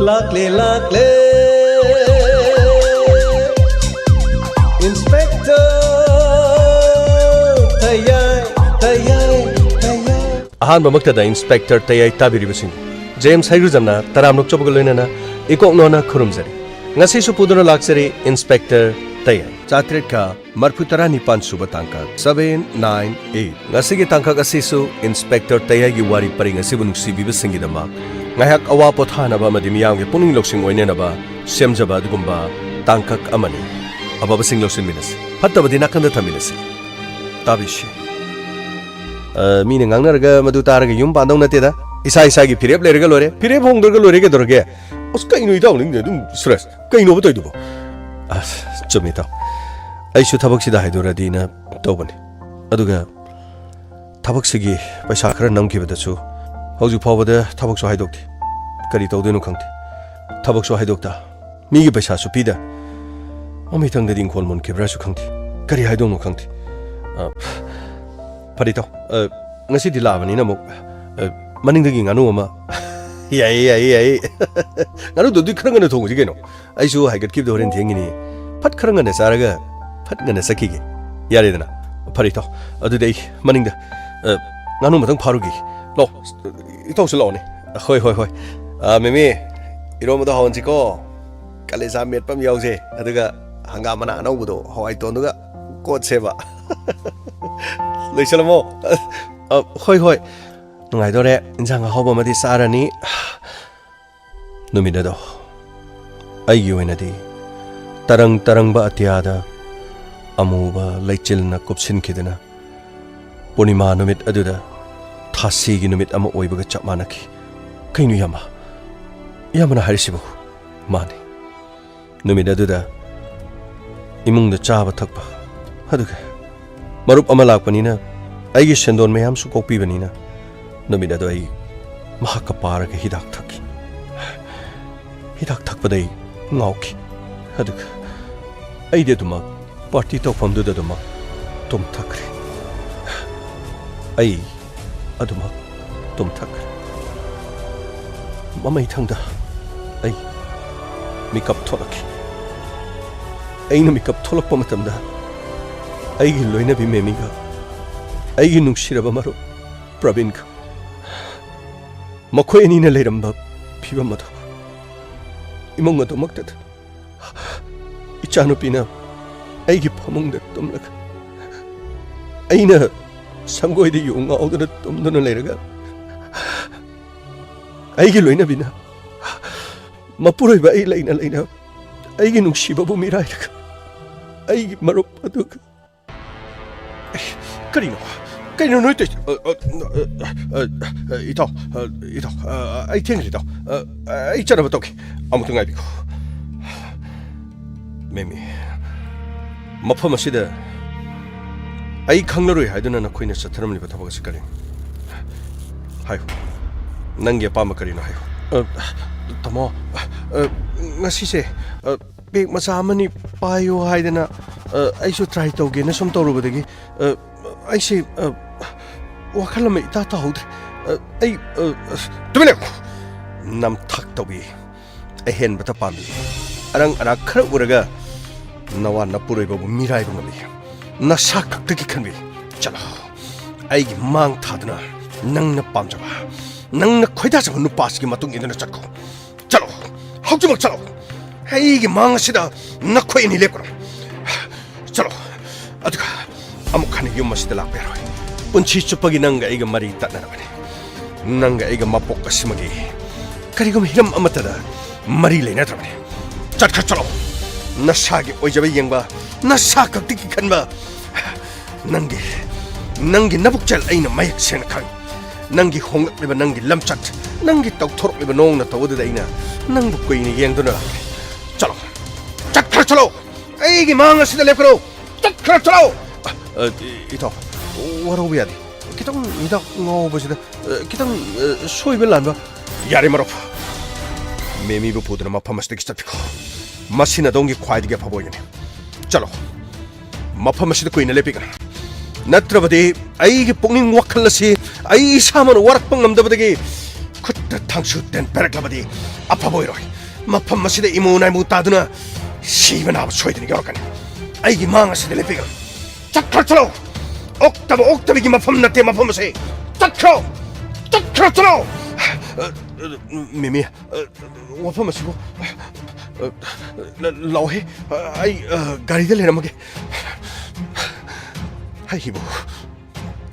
Lakle lakle Inspector Tayai Tayai Tayai Ahanba maktada Inspector Tayai tabiribasing James Hairujamna taramnok chobagaloinana ikoknona khurumjari ngasi su puduna laksari Inspector Tayai Chatretka marputara nipan suba tangka 798 ngasi gi tangka asisu Inspector Tayai gi wari pari ngasi bunungsi bibasingi dama ngayak awa pothana ba madi miyang gi puning loksing oinena ba semjaba dugumba tangkak amani ababa sing loksin minas phattabadi nakanda thaminasi tabishi mine ngangnarga madu taraga yum pandau nateda isa isa gi firep lerga lore firep hongdorga lore ge dorge uska inu ida uling de dum stress kaino botoi dubo chumi ta aishu thabak sida haidoradi na tobani aduga thabak sigi paisa khara namki badachu hauju phawada thabak so haidokti kari tawdenu khangti thabak so haidokta mi gi paisa su pida ami thang de ding khol mon kebra su khangti kari haidong no khangti parito ngasi dilabani na mok maning de gi nganu ama yai nganu do di khara ngana thongi geno aisu haigat kib doren thengini phat khara ngana saraga phat ngana sakigi yare dana parito adu dei maning da nganu matang pharugi lo ito su lo ne hoi memi iro mo da hon si ko kalesa met pam yaw se aduga hanga mana anau budo hawai ton duga ko seba loisalamo hoi ngai dore injang hawa madi sarani numida do ai yuenadi tarang ba atiada amuba leichilna kupsin kidana punima numit aduda thasi gi numit ama oibaga chapmanaki kainu yamana harisibu mani numit aduda imung da chaba thakpa aduga marup ama lakpanina aigi sendon mayam su kokpi banina numit adu ai mahaka paraga hidak thaki hidak thakpadai ngauki aduga ai de duma party to famdu da duma tum thakre ai aduma tum thakre mamai thangda ai makeup tholaki aina makeup tholakpa matamda ai gi loina bi memiga ai gi nungshiraba maru pravin ka makhoi ni na leiramba phiba madu imong adu makta ichanu pina ai gi phamung da tumlak aina sangoi de yung audana tumduna leiraga ai gi loina bina mapuroi ba ai leina ai gi nungsiba bu mirai raga ai gi marup adu Karino no ite ito ai tiang ito ai chana ba toki amutu ngai biko memi mafam asida ai khanglaroi haiduna na khoina satharamli ba thabak sikari hayo nangi apama karino hayo tamo ngasi se big macha amani payo haidana aisu try toge na som toru badagi aisi wakhalama ita ta hodre ai tumene nam thak tobi ahen bata pambi arang ara khar uraga nawa napuroi babu mirai ba ngami na sak taki khanbi chalo ai gi mang thadna nang na pamjaba nang na khoida sa nu pas gi matung indana chakko chalo hauju chalo ai gi mang sida na khoi ni lekro chalo aduga amuk khani yum masida lakpero punchi chupagi nanga aiga mari tatna bane nanga aiga mapok kasimagi karigum hiram amatada mari leina trabane chatkha chalo nasagi oijaba yengba nasa kaktiki khanba nangi nabukchal aina mayak sen khang nangi hongleba nangi lamchat nangi tawthorleba nongna tawda aina nangbu koini yengduna chalo chatkha chalo aigi manga sida lepro chatkha chalo ito waro biadi kitang ida ngobasida kitang soibellanba yari marop memi bu pudra ma phamasde kitapiko masina dongi khwaidige phaboyene chalo mafamasida koina lepika natrabadi ai gi pungning wakhalasi ai saman warak pangamdabadagi khutta ꯃꯊꯪꯁꯨ ten ꯄꯦꯔꯛꯂꯕꯗꯤ ꯑꯐꯕ ꯑꯣꯏꯔꯣꯏ ꯃꯐꯝ ꯑꯁꯤꯗ ꯏꯃꯨ ꯅꯥꯏꯃꯨ ꯇꯥꯗꯨꯅ ꯁꯤꯕ ꯅꯥꯕ ꯁꯣꯏꯗꯅ ꯌꯥꯎꯔꯛꯀꯅꯤ ꯑꯩꯒꯤ ꯃꯥꯡ ꯑꯁꯤꯗ ꯂꯦꯞꯄꯤꯒꯅꯨ ꯆꯠꯈ꯭ꯔꯣ ꯆꯠꯂꯣ ꯑꯣꯛꯇꯕꯒꯤ ꯃꯐꯝ ꯅꯠꯇꯦ ꯃꯐꯝ ꯑꯁꯤ ꯆꯠꯈ꯭ꯔꯣ ꯆꯠꯂꯣ ꯃꯤꯃꯤ ꯋꯥꯐꯝ ꯑꯁꯤꯕꯨ ꯂꯥꯎꯍꯦ ꯑꯩ ꯒꯥꯔꯤꯗ ꯂꯩꯔꯝꯃꯒꯦ ꯑꯩꯕꯨ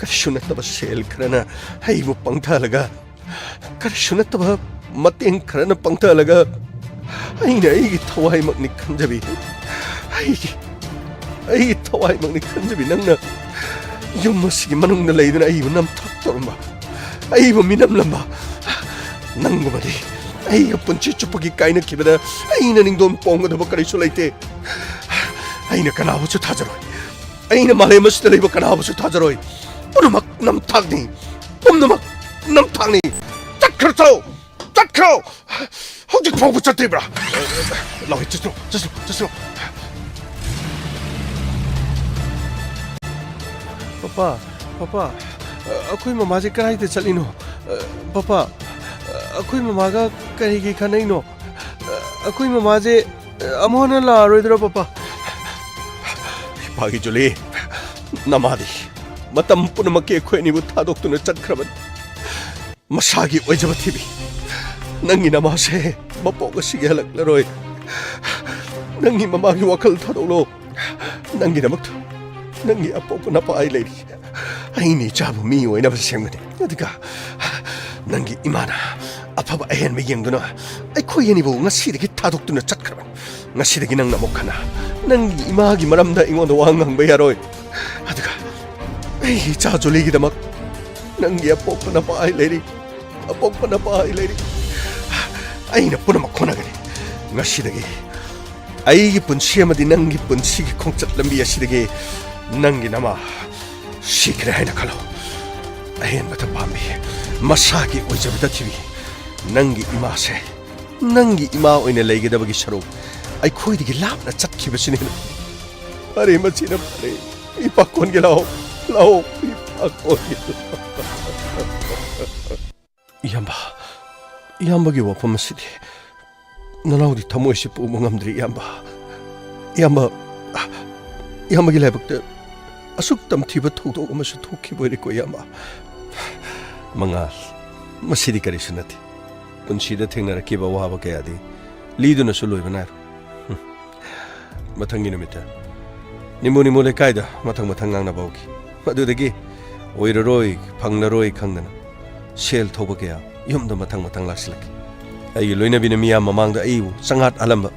ꯀꯔꯤꯁꯨ ꯅꯠꯇꯕ ꯁꯦꯜ ꯈꯔꯅ ꯑꯩꯕꯨ ꯄꯪꯊꯍꯜꯂꯒ ꯀꯔꯤꯁꯨ ꯅꯠꯇꯕ ꯃꯇꯦꯡ ꯈꯔꯅ ꯄꯪꯊꯍꯜꯂꯒ ꯑꯩꯅ ꯑꯩꯒꯤ ꯊꯋꯥꯏꯃꯛꯅꯤ ꯈꯟꯖꯕꯤ ꯑꯩꯒꯤ ꯊꯋꯥꯏꯃꯛꯅꯤ ꯈꯟꯖꯕꯤ ꯅꯪꯅ ꯌꯨꯝ ꯑꯁꯤꯒꯤ ꯃꯅꯨꯡꯗ ꯂꯩꯗꯨꯅ ꯑꯩꯕꯨ ꯅꯝꯊꯥꯛ ꯇꯧꯔꯝꯕ ꯑꯩꯕꯨ ꯃꯤꯅꯝꯂꯝꯕ ꯅꯪꯒꯨꯝꯕꯗꯤ ꯑꯩꯒ ꯄꯨꯟꯁꯤ ꯆꯨꯞꯄꯒꯤ ꯀꯥꯏꯅꯈꯤꯕꯗ ꯑꯩꯅ ꯅꯤꯡꯗꯣꯝ ꯄꯣꯡꯒꯗꯕ ꯀꯔꯤꯁꯨ ꯂꯩꯇꯦ ꯑꯩꯅ ꯀꯅꯥꯕꯨꯁꯨ ꯊꯥꯖꯔꯣꯏ ꯑꯩꯅ ꯃꯥꯂꯦꯝ ꯑꯁꯤꯗ ꯂꯩꯕ ꯀꯅꯥꯕꯨꯁꯨ ꯊꯥꯖꯔꯣꯏ ꯄꯨꯝꯅꯃꯛ ꯅꯝꯊꯥꯛꯅꯤ ꯄꯨꯝꯅꯃꯛ ꯅꯝꯊꯥꯛꯅꯤ ꯆꯠꯈ꯭ꯔꯣ ꯍꯧꯖꯤꯛ ꯐꯥꯎꯕ ꯆꯠꯇ꯭ꯔꯤꯕ꯭ꯔꯥ ꯂꯥꯎꯍꯦ ꯆꯠꯁ꯭ꯔꯣ ꯄꯄꯥ ꯑꯩꯈꯣꯏ ꯃꯃꯥꯁꯦ ꯀꯗꯥꯏꯗ ꯆꯠꯂꯤꯅꯣ ꯄꯄꯥ ꯑꯩꯈꯣꯏ ꯃꯃꯥꯒ ꯀꯔꯤꯒꯤ ꯈꯟꯅꯩꯅꯣ ꯑꯩꯈꯣꯏ ꯃꯃꯥꯁꯦ ꯑꯃꯨꯛ ꯍꯟꯅ ꯂꯥꯛꯑꯔꯣꯏꯗ꯭ꯔꯣ ꯄꯄꯥ ꯏꯄꯥꯒꯤ ꯖꯨꯂꯤ ꯅꯃꯥꯗꯤ ꯃꯇꯝ ꯄꯨꯝꯅꯃꯛꯀꯤ ꯑꯩꯈꯣꯏ ꯑꯅꯤꯕꯨ ꯊꯥꯗꯣꯛꯇꯨꯅ ꯆꯠꯈ꯭ꯔꯕꯅꯤ ꯃꯁꯥꯒꯤ ꯑꯣꯏꯖꯕ ꯊꯤꯕꯤ ꯅꯪꯒꯤ ꯅꯃꯥꯁꯦ ꯃꯄꯣꯛ ꯑꯁꯤꯒꯤ ꯍꯜꯂꯛꯂꯔꯣꯏ ꯅꯪꯒꯤ ꯃꯃꯥꯒꯤ ꯋꯥꯈꯜ ꯊꯥꯗꯣꯛꯂꯣ ꯅꯪꯒꯤꯗꯃꯛꯇ ꯅꯪꯒꯤ ꯑꯄꯣꯛꯄ ꯅꯄꯥ ꯑꯩ ꯂꯩꯔꯤ ꯑꯩꯅ ꯏꯆꯥꯕꯨ ꯃꯤ ꯑꯣꯏꯅꯕ ꯁꯦꯝꯒꯅꯤ ꯑꯗꯨꯒ ꯅꯪꯒꯤ ꯏꯃꯥꯅ ꯑꯐꯕ ꯑꯍꯦꯟꯕ ꯌꯦꯡꯗꯨꯅ ꯑꯩꯈꯣꯏ ꯑꯅꯤꯕꯨ ꯉꯁꯤꯗꯒꯤ ꯊꯥꯗꯣꯛꯇꯨꯅ ꯆꯠꯈ꯭ꯔꯕꯅꯤ ꯉꯁꯤꯗꯒꯤ ꯅꯪꯅ ꯑꯃꯨꯛ ꯍꯟꯅ ꯅꯪꯒꯤ ꯏꯃꯥꯒꯤ ꯃꯔꯝꯗ ꯑꯩꯉꯣꯟꯗ ꯋꯥ ꯉꯥꯡꯕ ꯌꯥꯔꯣꯏ ꯑꯗꯨꯒ ꯑꯩꯒꯤ ꯏꯆꯥ ꯖꯨꯂꯤꯒꯤꯗꯃꯛ ꯅꯪꯒꯤ ꯑꯄꯣꯛꯄ ꯅꯄꯥ ꯑꯩ ꯂꯩꯔꯤ ꯑꯩꯅ ꯄꯨꯝꯅꯃꯛ ꯍꯣꯠꯅꯒꯅꯤ ꯉꯁꯤꯗꯒꯤ ꯑꯩꯒꯤ ꯄꯨꯟꯁꯤ ꯑꯃꯗꯤ ꯅꯪꯒꯤ ꯄꯨꯟꯁꯤꯒꯤ ꯈꯣꯡꯆꯠ ꯂꯝꯕꯤ ꯑꯁꯤꯗꯒꯤ ꯅꯪꯒꯤ ꯅꯃꯥ ꯁꯤꯈ꯭ꯔꯦ ꯍꯥꯏꯅ ꯈꯜꯂꯣ ꯑꯍꯦꯟꯕꯗ ꯄꯥꯝꯕꯤ ꯃꯁꯥꯒꯤ ꯑꯣꯏꯖꯕꯗ ꯊꯤꯕꯤ ꯅꯪꯒꯤ ꯏꯃꯥꯁꯦ ꯅꯪꯒꯤ ꯏꯃꯥ ꯑꯣꯏꯅ ꯂꯩꯒꯗꯕꯒꯤ ꯁꯔꯨꯛ ꯑꯩꯈꯣꯏꯗꯒꯤ ꯂꯥꯞꯅ ꯆꯠꯈꯤꯕꯁꯤꯅꯤ ꯐꯔꯦ ꯃꯁꯤꯅ ꯐꯔꯦ ꯏꯄꯥꯀꯣꯟꯒꯤ ꯂꯥꯛꯑꯣ ꯏꯄꯥꯀꯣꯟꯒꯤ ꯏꯌꯥꯝꯕꯒꯤ ꯋꯥꯐꯝ ꯑꯁꯤꯗꯤ ꯅꯅꯥꯎꯗꯤ ꯊꯃꯣꯏꯁꯤ ꯄꯨꯕ ꯉꯝꯗ꯭ꯔꯤ ꯏꯌꯥꯝꯕꯒꯤ ꯂꯥꯏꯕꯛꯇ ꯑꯁꯨꯛ ꯇꯝꯊꯤꯕ ꯊꯧꯗꯣꯛ ꯑꯃꯁꯨ ꯊꯣꯛꯈꯤꯕ ꯑꯣꯏꯔꯦꯀꯣ ꯏꯌꯥꯝꯕ ꯃꯉꯥꯜ ꯃꯁꯤꯗꯤ ꯀꯔꯤꯁꯨ ꯅꯠꯇꯦ ꯄꯨꯟꯁꯤꯗ ꯊꯦꯡꯅꯔꯛꯈꯤꯕ ꯑꯋꯥꯕ ꯀꯌꯥꯗꯤ ꯂꯤꯗꯨꯅꯁꯨ ꯂꯣꯏꯕ ꯅꯥꯏꯔꯣꯏ ꯃꯊꯪꯒꯤ ꯅꯨꯃꯤꯠꯇ ꯅꯤꯃꯨ ꯂꯩꯀꯥꯏꯗ ꯃꯊꯪ ꯉꯥꯡꯅꯕ ꯍꯧꯈꯤ ꯃꯗꯨꯗꯒꯤ ꯑꯣꯏꯔꯔꯣꯏ ꯐꯪꯂꯔꯣꯏ ꯈꯪꯗꯅ ꯁꯦꯜ ꯊꯧꯕ ꯀꯌꯥ ꯌꯨꯝꯗ ꯃꯊꯪ ꯂꯥꯛꯁꯤꯜꯂꯛꯈꯤ ꯑꯩꯒꯤ ꯂꯣꯏꯅꯕꯤꯅ ꯃꯤꯌꯥꯝ ꯃꯃꯥꯡꯗ ꯑꯩꯕꯨ ꯆꯪꯉꯥꯠꯍꯜꯂꯝꯕ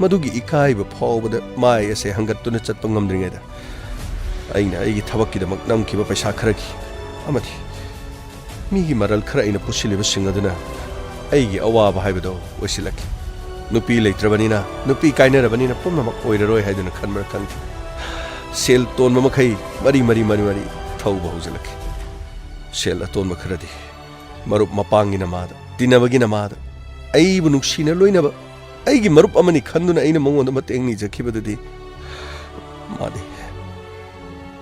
ꯃꯗꯨꯒꯤ ꯏꯀꯥꯏꯕ ꯐꯥꯎꯕꯗ ꯃꯥꯏ ꯑꯁꯦ ꯍꯪꯒꯠꯇꯨꯅ ꯆꯠꯄ ꯉꯝꯗ꯭ꯔꯤꯉꯩꯗ ꯑꯩꯅ ꯑꯩꯒꯤ ꯊꯕꯛꯀꯤꯗꯃꯛ ꯅꯝꯈꯤꯕ ꯄꯩꯁꯥ ꯈꯔꯒꯤ ꯑꯃꯗꯤ ꯃꯤꯒꯤ ꯃꯔꯜ ꯈꯔ ꯑꯩꯅ ꯄꯨꯁꯤꯜꯂꯤꯕꯁꯤꯡ ꯑꯗꯨꯅ ꯑꯩꯒꯤ ꯑꯋꯥꯕ ꯍꯥꯏꯕꯗꯣ ꯑꯣꯏꯁꯤꯜꯂꯛꯈꯤ ꯅꯨꯄꯤ ꯂꯩꯇ꯭ꯔꯕꯅꯤꯅ ꯅꯨꯄꯤ ꯀꯥꯏꯅꯔꯕꯅꯤꯅ ꯄꯨꯝꯅꯃꯛ ꯑꯣꯏꯔꯔꯣꯏ ꯍꯥꯏꯗꯨꯅ ꯈꯟꯕ꯭ꯔꯥ ꯈꯟꯈꯤ ꯁꯦꯜ ꯇꯣꯟꯕ ꯃꯈꯩ ꯃꯔꯤ ꯊꯧꯕ ꯍꯧꯖꯤꯜꯂꯛꯈꯤ ꯁꯦꯜ ꯑꯇꯣꯟꯕ ꯈꯔꯗꯤ ꯃꯔꯨꯞ ꯃꯄꯥꯡꯒꯤ ꯅꯃꯥꯗ ꯇꯤꯟꯅꯕꯒꯤ ꯅꯃꯥꯗ ꯑꯩꯕꯨ ꯅꯨꯡꯁꯤꯅ ꯂꯣꯏꯅꯕ ꯑꯩꯒꯤ ꯃꯔꯨꯞ ꯑꯃꯅꯤ ꯈꯟꯗꯨꯅ ꯑꯩꯅ ꯃꯉꯣꯟꯗ ꯃꯇꯦꯡ ꯅꯤꯖꯈꯤꯕꯗꯨꯗꯤ ꯃꯥꯗꯤ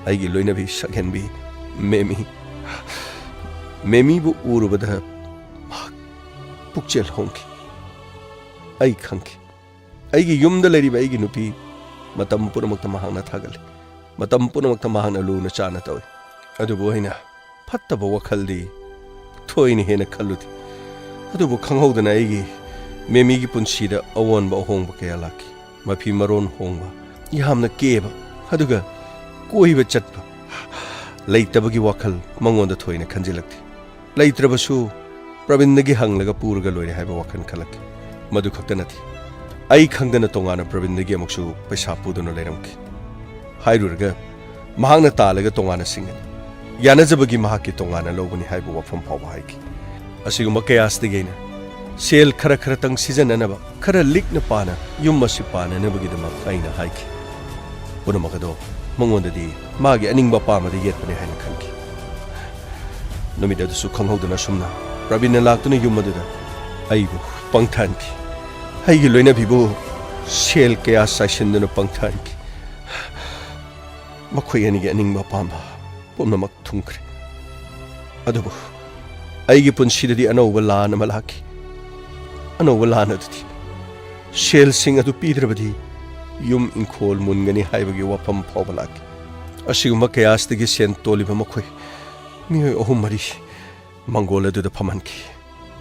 ꯑꯩꯒꯤ ꯂꯣꯏꯅꯕꯤ ꯁꯛꯍꯦꯟꯕꯤ ꯃꯦꯃꯤꯕꯨ ꯎꯔꯨꯕꯗ ꯄꯨꯛꯆꯦꯜ ꯍꯣꯡꯈꯤ ꯑꯩ ꯈꯪꯈꯤ ꯑꯩꯒꯤ ꯌꯨꯝꯗ ꯂꯩꯔꯤꯕ ꯑꯩꯒꯤ ꯅꯨꯄꯤ ꯃꯇꯝ ꯄꯨꯝꯅꯃꯛꯇ ꯃꯍꯥꯛꯅ ꯊꯥꯒꯠꯂꯤ ꯃꯇꯝ ꯄꯨꯝꯅꯃꯛꯇ ꯃꯍꯥꯛꯅ ꯂꯨꯅ ꯆꯥꯅ ꯇꯧꯏ ꯑꯗꯨꯕꯨ ꯑꯩꯅ ꯐꯠꯇꯕ ꯋꯥꯈꯜꯗꯤ ꯊꯣꯏꯅ ꯍꯦꯟꯅ ꯈꯜꯂꯨꯗꯦ ꯑꯗꯨꯕꯨ ꯈꯪꯍꯧꯗꯅ ꯑꯩꯒꯤ ꯃꯦꯃꯤꯒꯤ ꯄꯨꯟꯁꯤꯗ ꯑꯑꯣꯟꯕ ꯑꯍꯣꯡꯕ ꯀꯌꯥ ꯂꯥꯛꯈꯤ ꯃꯐꯤ ꯃꯔꯣꯟ ꯍꯣꯡꯕ ꯌꯥꯝꯅ ꯀꯦꯕ ꯑꯗꯨꯒ ꯀꯣꯏꯕ ꯆꯠꯄ ꯂꯩꯇꯕꯒꯤ ꯋꯥꯈꯜ ꯃꯉꯣꯟꯗ ꯊꯣꯏꯅ ꯈꯟꯖꯤꯜꯂꯛꯇꯦ ꯂꯩꯇ꯭ꯔꯕꯁꯨ ꯄ꯭ꯔꯕꯤꯟꯗꯒꯤ ꯍꯪꯂꯒ ꯄꯨꯔꯒ ꯂꯣꯏꯔꯦ ꯍꯥꯏꯕ ꯋꯥꯈꯜ ꯈꯜꯂꯛꯈꯤ ꯃꯗꯨ ꯈꯛꯇ ꯅꯠꯇꯦ ꯑꯩ ꯈꯪꯗꯅ ꯇꯣꯉꯥꯟꯅ ꯄ꯭ꯔꯕꯤꯟꯗꯒꯤ ꯑꯃꯨꯛꯁꯨ ꯄꯩꯁꯥ ꯄꯨꯗꯨꯅ ꯂꯩꯔꯝꯈꯤ ꯍꯥꯏꯔꯨꯔꯒ ꯃꯍꯥꯛꯅ ꯇꯥꯜꯂꯒ ꯇꯣꯉꯥꯟꯅ ꯁꯤꯡꯒꯅꯤ ꯌꯥꯅꯖꯕꯒꯤ ꯃꯍꯥꯛꯀꯤ ꯇꯣꯉꯥꯟꯅ ꯂꯧꯒꯅꯤ ꯍꯥꯏꯕ ꯋꯥꯐꯝ ꯐꯥꯎꯕ ꯍꯥꯏꯈꯤ ꯑꯁꯤꯒꯨꯝꯕ ꯀꯌꯥꯁꯤꯗꯒꯤ ꯑꯩꯅ ꯁꯦꯜ ꯈꯔꯇꯪ ꯁꯤꯖꯤꯟꯅꯅꯕ ꯈꯔ ꯂꯤꯛꯅ ꯄꯥꯅ ꯌꯨꯝ ꯑꯁꯤ ꯄꯥꯅꯅꯕꯒꯤꯗꯃꯛ ꯑꯩꯅ ꯍꯥꯏꯈꯤ ꯄꯨꯝꯅꯃꯛ ꯑꯗꯣ ꯃꯉꯣꯟꯗꯗꯤ ꯃꯥꯒꯤ ꯑꯅꯤꯡꯕ ꯑꯄꯥꯝꯕꯗ ꯌꯦꯠꯄꯅꯤ ꯍꯥꯏꯅ ꯈꯟꯈꯤ ꯅꯨꯃꯤꯠ ꯑꯗꯨꯁꯨ ꯈꯪꯍꯧꯗꯅ ꯁꯨꯝꯅ ꯄ꯭ꯔꯕꯤꯟꯅ ꯂꯥꯛꯇꯨꯅ ꯌꯨꯝ ꯑꯗꯨꯗ ꯑꯩꯕꯨ ꯄꯪꯊꯍꯟꯈꯤ ꯑꯩꯒꯤ ꯂꯣꯏꯅꯕꯤꯕꯨ ꯁꯦꯜ ꯀꯌꯥ ꯆꯥꯏꯁꯤꯟꯗꯨꯅ ꯄꯪꯊꯍꯟꯈꯤ ꯃꯈꯣꯏ ꯑꯅꯤꯒꯤ ꯑꯅꯤꯡꯕ ꯑꯄꯥꯝꯕ ꯄꯨꯝꯅꯃꯛ ꯊꯨꯡꯈ꯭ꯔꯦ ꯑꯗꯨꯕꯨ ꯑꯩꯒꯤ ꯄꯨꯟꯁꯤꯗꯗꯤ ꯑꯅꯧꯕ ꯂꯥꯟ ꯑꯃ ꯂꯥꯛꯈꯤ ꯑꯅꯧꯕ ꯂꯥꯟ ꯑꯗꯨꯗꯤ ꯁꯦꯜꯁꯤꯡ ꯑꯗꯨ ꯄꯤꯗ꯭ꯔꯕꯗꯤ ꯌꯨꯝ ꯏꯪꯈꯣꯜ ꯃꯨꯟꯒꯅꯤ ꯍꯥꯏꯕꯒꯤ ꯋꯥꯐꯝ ꯐꯥꯎꯕ ꯂꯥꯛꯈꯤ ꯑꯁꯤꯒꯨꯝꯕ ꯀꯌꯥꯁꯤꯗꯒꯤ ꯁꯦꯟ ꯇꯣꯜꯂꯤꯕ ꯃꯈꯣꯏ ꯃꯤꯑꯣꯏ ꯑꯍꯨꯝ ꯃꯔꯤ ꯃꯪꯒꯣꯜ ꯑꯗꯨꯗ ꯐꯝꯍꯟꯈꯤ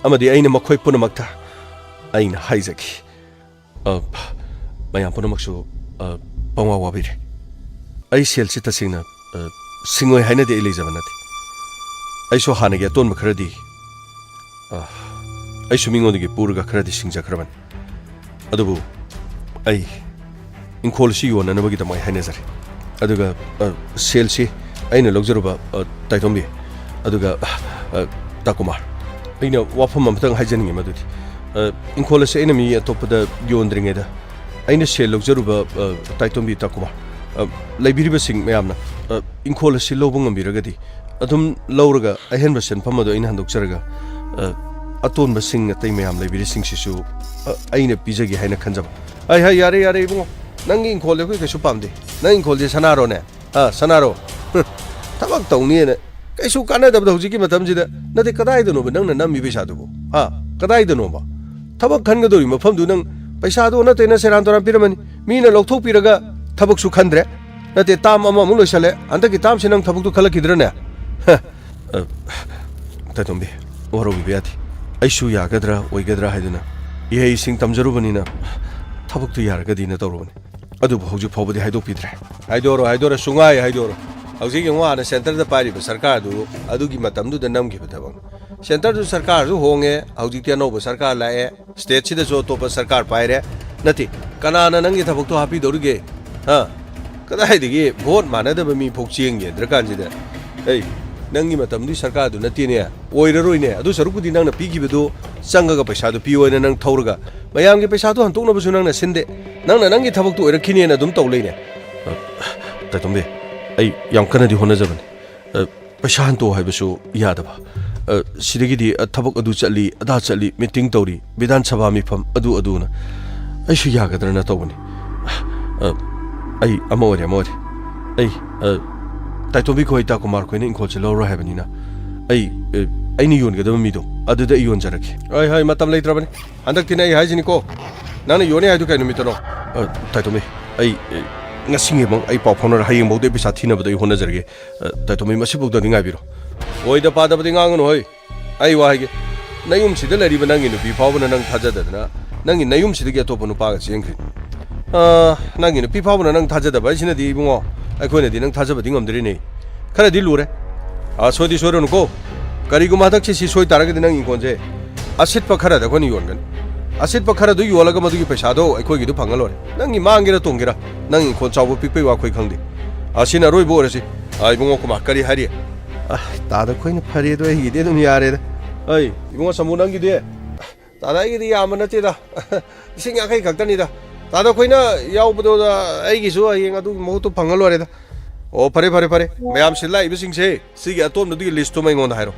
ꯑꯃꯗꯤ ꯑꯩꯅ ꯃꯈꯣꯏ ꯄꯨꯝꯅꯃꯛꯇ ꯑꯩꯅ ꯍꯥꯏꯖꯈꯤ ꯃꯌꯥꯝ ꯄꯨꯝꯅꯃꯛꯁꯨ ꯄꯪꯋꯥ ꯋꯥꯕꯤꯔꯦ ꯑꯩ ꯁꯦꯜꯁꯤ ꯇꯁꯦꯡꯅ ꯁꯤꯡꯉꯣꯏ ꯍꯥꯏꯅꯗꯤ ꯑꯩ ꯂꯩꯖꯕ ꯅꯠꯇꯦ ꯑꯩꯁꯨ ꯍꯥꯟꯅꯒꯤ ꯑꯇꯣꯟꯕ ꯈꯔꯗꯤ ꯑꯩꯁꯨ ꯃꯤꯉꯣꯟꯗꯒꯤ ꯄꯨꯔꯒ ꯈꯔꯗꯤ ꯁꯤꯡꯖꯈ꯭ꯔꯕꯅꯤ ꯑꯗꯨꯕꯨ ꯑꯩ ꯏꯪꯈꯣꯜꯁꯤ ꯌꯣꯟꯅꯅꯕꯒꯤꯗꯃꯛ ꯍꯥꯏꯅꯖꯔꯦ ꯑꯗꯨꯒ ꯁꯦꯜꯁꯤ ꯑꯩꯅ ꯂꯧꯖꯔꯨꯕ ꯇꯥꯏꯇꯣꯝꯕꯤ ꯑꯗꯨꯒ ꯇꯥꯀꯨꯃꯥꯔ ꯑꯩꯅ ꯋꯥꯐꯝ ꯑꯃꯇꯪ ꯍꯥꯏꯖꯅꯤꯡꯉꯤ ꯃꯗꯨꯗꯤ ꯏꯪꯈꯣꯜ ꯑꯁꯤ ꯑꯩꯅ ꯃꯤ ꯑꯇꯣꯞꯄꯗ ꯌꯣꯟꯗ꯭ꯔꯤꯉꯩꯗ ꯑꯩꯅ ꯁꯦꯜ ꯂꯧꯖꯔꯨꯕ ꯇꯥꯏꯇꯣꯝꯕꯤ ꯇꯥꯀꯨꯃꯥꯔ ꯂꯩꯕꯤꯔꯤꯕꯁꯤꯡ ꯃꯌꯥꯝꯅ ꯏꯪꯈꯣꯜ ꯑꯁꯤ ꯂꯧꯕ ꯉꯝꯕꯤꯔꯒꯗꯤ ꯑꯗꯨꯝ ꯂꯧꯔꯒ ꯑꯍꯦꯟꯕ ꯁꯦꯟꯐꯝ ꯑꯗꯨ ꯑꯩꯅ ꯍꯟꯗꯣꯛꯆꯔꯒ ꯑꯇꯣꯟꯕꯁꯤꯡ ꯑꯇꯩ ꯃꯌꯥꯝ ꯂꯩꯕꯤꯔꯤꯁꯤꯡꯁꯤꯁꯨ ꯑꯩꯅ ꯄꯤꯖꯒꯦ ꯍꯥꯏꯅ ꯈꯟꯖꯕ ꯍꯥꯏ ꯌꯥꯔꯦ ꯌꯥꯔꯦ ꯏꯕꯨꯡꯉꯣ ꯅꯪꯒꯤ ꯏꯪꯈꯣꯜꯗꯤ ꯑꯩꯈꯣꯏ ꯀꯩꯁꯨ ꯄꯥꯝꯗꯦ ꯅꯪ ꯏꯪꯈꯣꯜꯁꯦ ꯁꯅꯥꯔꯣꯅꯦ ꯁꯅꯥꯔꯣ ꯊꯕꯛ ꯇꯧꯅꯤꯅ ꯀꯩꯁꯨ ꯀꯥꯟꯅꯗꯕꯗ ꯍꯧꯖꯤꯛꯀꯤ ꯃꯇꯝꯁꯤꯗ ꯅꯠꯇꯦ ꯀꯗꯥꯏꯗꯅꯣꯕ ꯅꯪꯅ ꯅꯝꯃꯤ ꯄꯩꯁꯥꯗꯨꯕꯨ ꯀꯗꯥꯏꯗꯅꯣꯕ ꯊꯕꯛ ꯈꯟꯒꯗꯧꯔꯤ ꯃꯐꯝꯗꯨ ꯅꯪ ꯄꯩꯁꯥꯗꯣ ꯅꯠꯇꯦꯅ ꯁꯦꯔꯥꯟ ꯇꯨꯔꯥꯟ ꯄꯤꯔꯝꯃꯅꯤ ꯃꯤꯅ ꯂꯧꯊꯣꯛꯄꯤꯔꯒ ꯊꯕꯛꯁꯨ ꯈꯟꯗ꯭ꯔꯦ ꯅꯠꯇꯦ ꯇꯥꯝ ꯑꯃꯃꯨꯛ ꯂꯣꯏꯁꯜꯂꯦ ꯍꯟꯗꯛꯀꯤ ꯇꯥꯝꯁꯤ ꯅꯪ ꯊꯕꯛꯇꯨ ꯈꯜꯂꯛꯈꯤꯗ꯭ꯔꯅꯦ ꯇꯥꯏꯇꯣꯝꯕꯤ ꯋꯥꯔꯧꯕꯤꯕ ꯌꯥꯗꯦ ꯑꯩꯁꯨ ꯌꯥꯒꯗ꯭ꯔꯥ ꯑꯣꯏꯒꯗ꯭ꯔꯥ ꯍꯥꯏꯗꯨꯅ ꯏꯍꯩꯁꯤꯡ ꯇꯝꯖꯔꯨꯕꯅꯤꯅ ꯊꯕꯛꯇꯨ ꯌꯥꯔꯒꯗꯤꯅ ꯇꯧꯔꯨꯕꯅꯤ ꯑꯗꯨꯕꯨ ꯍꯧꯖꯤꯛ ꯐꯥꯎꯕꯗꯤ ꯍꯥꯏꯗꯣꯛꯄꯤꯗ꯭ꯔꯦ ꯍꯥꯏꯗꯣꯔꯣ ꯁꯨꯡꯉꯥꯏ ꯍꯥꯏꯗꯣꯔꯣ ꯍꯧꯖꯤꯛ ꯌꯦꯡꯉꯣ ꯍꯥꯟꯅ ꯁꯦꯟꯇꯔꯗ ꯄꯥꯏꯔꯤꯕ ꯁꯔꯀꯥꯔꯗꯨ ꯑꯗꯨꯒꯤ ꯃꯇꯝꯗꯨꯗ ꯅꯝꯈꯤꯕ ꯊꯕꯛꯅꯤ ꯁꯦꯟꯇꯔꯗꯨ ꯁꯔꯀꯥꯔꯁꯨ ꯍꯣꯡꯉꯦ ꯍꯧꯖꯤꯛꯇꯤ ꯑꯅꯧꯕ ꯁꯔꯀꯥꯔ ꯂꯥꯛꯑꯦ ꯁ꯭ꯇꯦꯠꯁꯤꯗꯁꯨ ꯑꯇꯣꯞꯄ ꯁꯔꯀꯥꯔ ꯄꯥꯏꯔꯦ ꯅꯠꯇꯦ ꯀꯅꯥꯅ ꯅꯪꯒꯤ ꯊꯕꯛꯇꯣ ꯍꯥꯞꯄꯤꯗꯧꯔꯤꯒꯦ ꯀꯗꯥꯏꯗꯒꯤ ꯚꯣꯠ ꯃꯥꯟꯅꯗꯕ ꯃꯤ ꯐꯥꯎ ꯆꯦꯡꯒꯦꯗ꯭ꯔꯀꯥꯟꯁꯤꯗ ꯅꯪꯒꯤ ꯃꯇꯝꯗꯨꯒꯤ ꯁꯔꯀꯥꯔꯗꯨ ꯅꯠꯇꯦꯅꯦ ꯑꯣꯏꯔꯔꯣꯏꯅꯦ ꯑꯗꯨ ꯁꯔꯨꯛꯄꯨꯗꯤ ꯅꯪꯅ ꯄꯤꯈꯤꯕꯗꯨ ꯆꯪꯉꯒ ꯄꯩꯁꯥꯗꯨ ꯄꯤꯌꯣꯅ ꯅꯪ ꯊꯧꯔꯒ ꯃꯌꯥꯝꯒꯤ ꯄꯩꯁꯥꯗꯨ ꯍꯟꯇꯣꯛꯅꯕꯁꯨ ꯅꯪꯅ ꯁꯤꯟꯗꯦ ꯅꯪꯅ ꯅꯪꯒꯤ ꯊꯕꯛꯇꯨ ꯑꯣꯏꯔꯛꯈꯤꯅꯦꯅ ꯑꯗꯨꯝ ꯇꯧ ꯂꯩꯅꯦ ꯇꯥꯏꯇꯣꯝꯕꯤ ꯑꯩ ꯌꯥꯝ ꯀꯟꯅꯗꯤ ꯍꯣꯠꯅꯖꯕꯅꯤ ꯄꯩꯁꯥ ꯍꯟꯇꯣꯛ ꯍꯥꯏꯕꯁꯨ ꯌꯥꯗꯕ ꯁꯤꯗꯒꯤꯗꯤ ꯊꯕꯛ ꯑꯗꯨ ꯆꯠꯂꯤ ꯑꯗꯥ ꯆꯠꯂꯤ ꯃꯤꯇꯤꯡ ꯇꯧꯔꯤ ꯕꯤꯙꯥꯟ ꯁꯚꯥ ꯃꯤꯐꯝ ꯑꯗꯨꯅ ꯑꯩꯁꯨ ꯌꯥꯒꯗ꯭ꯔꯅ ꯇꯧꯕꯅꯤ ꯑꯩ ꯑꯃ ꯑꯣꯏꯔꯦ ꯑꯩ ꯇꯥꯏꯇꯣꯝꯕꯤ ꯈꯣꯏ ꯇꯥꯀꯨꯃꯥꯔ ꯈꯣꯏꯅ ꯏꯪꯈꯣꯜꯁꯦ ꯂꯧꯔꯣꯏ ꯍꯥꯏꯕꯅꯤꯅ ꯑꯩꯅ ꯌꯣꯟꯒꯗꯕ ꯃꯤꯗꯣ ꯑꯗꯨꯗ ꯑꯩ ꯌꯣꯟꯖꯔꯛꯀꯦ ꯍꯣꯏ ꯃꯇꯝ ꯂꯩꯇ꯭ꯔꯕꯅꯤ ꯍꯟꯗꯛꯇꯤꯅꯦ ꯑꯩ ꯍꯥꯏꯁꯤꯅꯤꯀꯣ ꯅꯪꯅ ꯌꯣꯟꯅꯤ ꯍꯥꯏꯗꯨ ꯀꯩ ꯅꯨꯃꯤꯠꯇꯅꯣ ꯇꯥꯏꯇꯣꯝꯕꯤ ꯑꯩ ꯉꯁꯤꯒꯤꯃꯛ ꯑꯩ ꯄꯥꯎ ꯐꯥꯎꯅꯔ ꯍꯌꯦꯡꯐꯥꯎꯗ ꯄꯩꯁꯥ ꯊꯤꯅꯕꯗ ꯑꯩ ꯍꯣꯠꯅꯖꯔꯒꯦ ꯇꯥꯏꯇꯣꯝꯕꯤ ꯃꯁꯤꯐꯥꯎꯗꯗꯤ ꯉꯥꯏꯕꯤꯔꯣ ꯑꯣꯏꯗ ꯄꯥꯗꯕꯗꯤ ꯉꯥꯡꯒꯅꯨ ꯍꯣꯏ ꯑꯩ ꯋꯥ ꯍꯥꯏꯒꯦ ꯅꯌꯨꯝꯁꯤꯗ ꯂꯩꯔꯤꯕ ꯅꯪꯒꯤ ꯅꯨꯄꯤ ꯐꯥꯎꯕꯅ ꯅꯪ ꯊꯥꯖꯗꯗꯅ ꯅꯪꯒꯤ ꯅꯌꯨꯝꯁꯤꯗꯒꯤ ꯑꯇꯣꯞꯄ ꯅꯨꯄꯥꯒ ꯆꯦꯟꯈ꯭ꯔꯤ ꯅꯪꯒꯤ ꯅꯨꯄꯤ ꯐꯥꯎꯕꯅ ꯅꯪ ꯊꯥꯖꯗꯕ ꯍꯥꯏꯁꯤꯅꯗꯤ ꯏꯕꯨꯡꯉꯣ ꯑꯩꯈꯣꯏꯅꯗꯤ ꯅꯪ ꯊꯥꯖꯕꯗꯤ ꯉꯝꯗ꯭ꯔꯤꯅꯦ ꯈꯔꯗꯤ ꯂꯨꯔꯦ ꯁꯣꯏꯗꯤ ꯁꯣꯏꯔꯨꯅꯨꯀꯣ ꯀꯔꯤꯒꯨꯝꯕ ꯍꯟꯗꯛꯁꯤ ꯁꯤ ꯁꯣꯏ ꯇꯥꯔꯒꯗꯤ ꯅꯪ ꯏꯪꯈꯣꯜꯁꯦ ꯑꯁꯤꯠꯄ ꯈꯔꯗ ꯑꯩꯈꯣꯏꯅ ꯌꯣꯟꯒꯅꯤ ꯑꯁꯤꯠꯄ ꯈꯔꯗꯨ ꯌꯣꯜꯂꯒ ꯃꯗꯨꯒꯤ ꯄꯩꯁꯥꯗꯣ ꯑꯩꯈꯣꯏꯒꯤꯗꯨ ꯐꯪꯉ ꯂꯣꯏꯔꯦ ꯅꯪꯒꯤ ꯃꯥꯡꯒꯦꯔꯥ ꯇꯣꯡꯒꯦꯔꯥ ꯅꯪ ꯏꯪꯈꯣꯜ ꯆꯥꯎꯕ ꯄꯤꯛꯄꯩ ꯋꯥ ꯑꯩꯈꯣꯏ ꯈꯪꯗꯦ ꯑꯁꯤꯅ ꯑꯔꯣꯏꯕ ꯑꯣꯏꯔꯁꯤ ꯏꯕꯨꯡꯉꯣ ꯀꯨꯃꯥꯔ ꯀꯔꯤ ꯍꯥꯏꯔꯤ ꯇꯥꯗ ꯑꯩꯈꯣꯏꯅ ꯐꯔꯦꯗꯣ ꯑꯩꯒꯤꯗꯤ ꯑꯗꯨꯝ ꯌꯥꯔꯦꯗ ꯏꯕꯨꯡꯉꯣ ꯁꯃꯨ ꯅꯪꯒꯤꯗꯤ ꯇꯥꯗ ꯑꯩꯒꯤꯗꯤ ꯌꯥꯝꯕ ꯅꯠꯇꯦꯗ 50,000 ꯈꯛꯇꯅꯤꯗ ꯇꯥꯗ ꯑꯩꯈꯣꯏꯅ ꯌꯥꯎꯕꯗꯣ ꯑꯩꯒꯤꯁꯨ ꯍꯌꯦꯡ ꯑꯗꯨꯒꯤ ꯃꯍꯨꯠꯇꯨ ꯐꯪꯉ ꯂꯣꯏꯔꯦꯗ ꯑꯣ ꯐꯔꯦ ꯃꯌꯥꯝ ꯁꯤꯜꯂꯛꯏꯕꯁꯤꯡꯁꯦ ꯁꯤꯒꯤ ꯑꯇꯣꯝꯕꯗꯨꯒꯤ ꯂꯤꯁꯇꯨꯃ ꯑꯩꯉꯣꯟꯗ ꯍꯥꯏꯔꯣ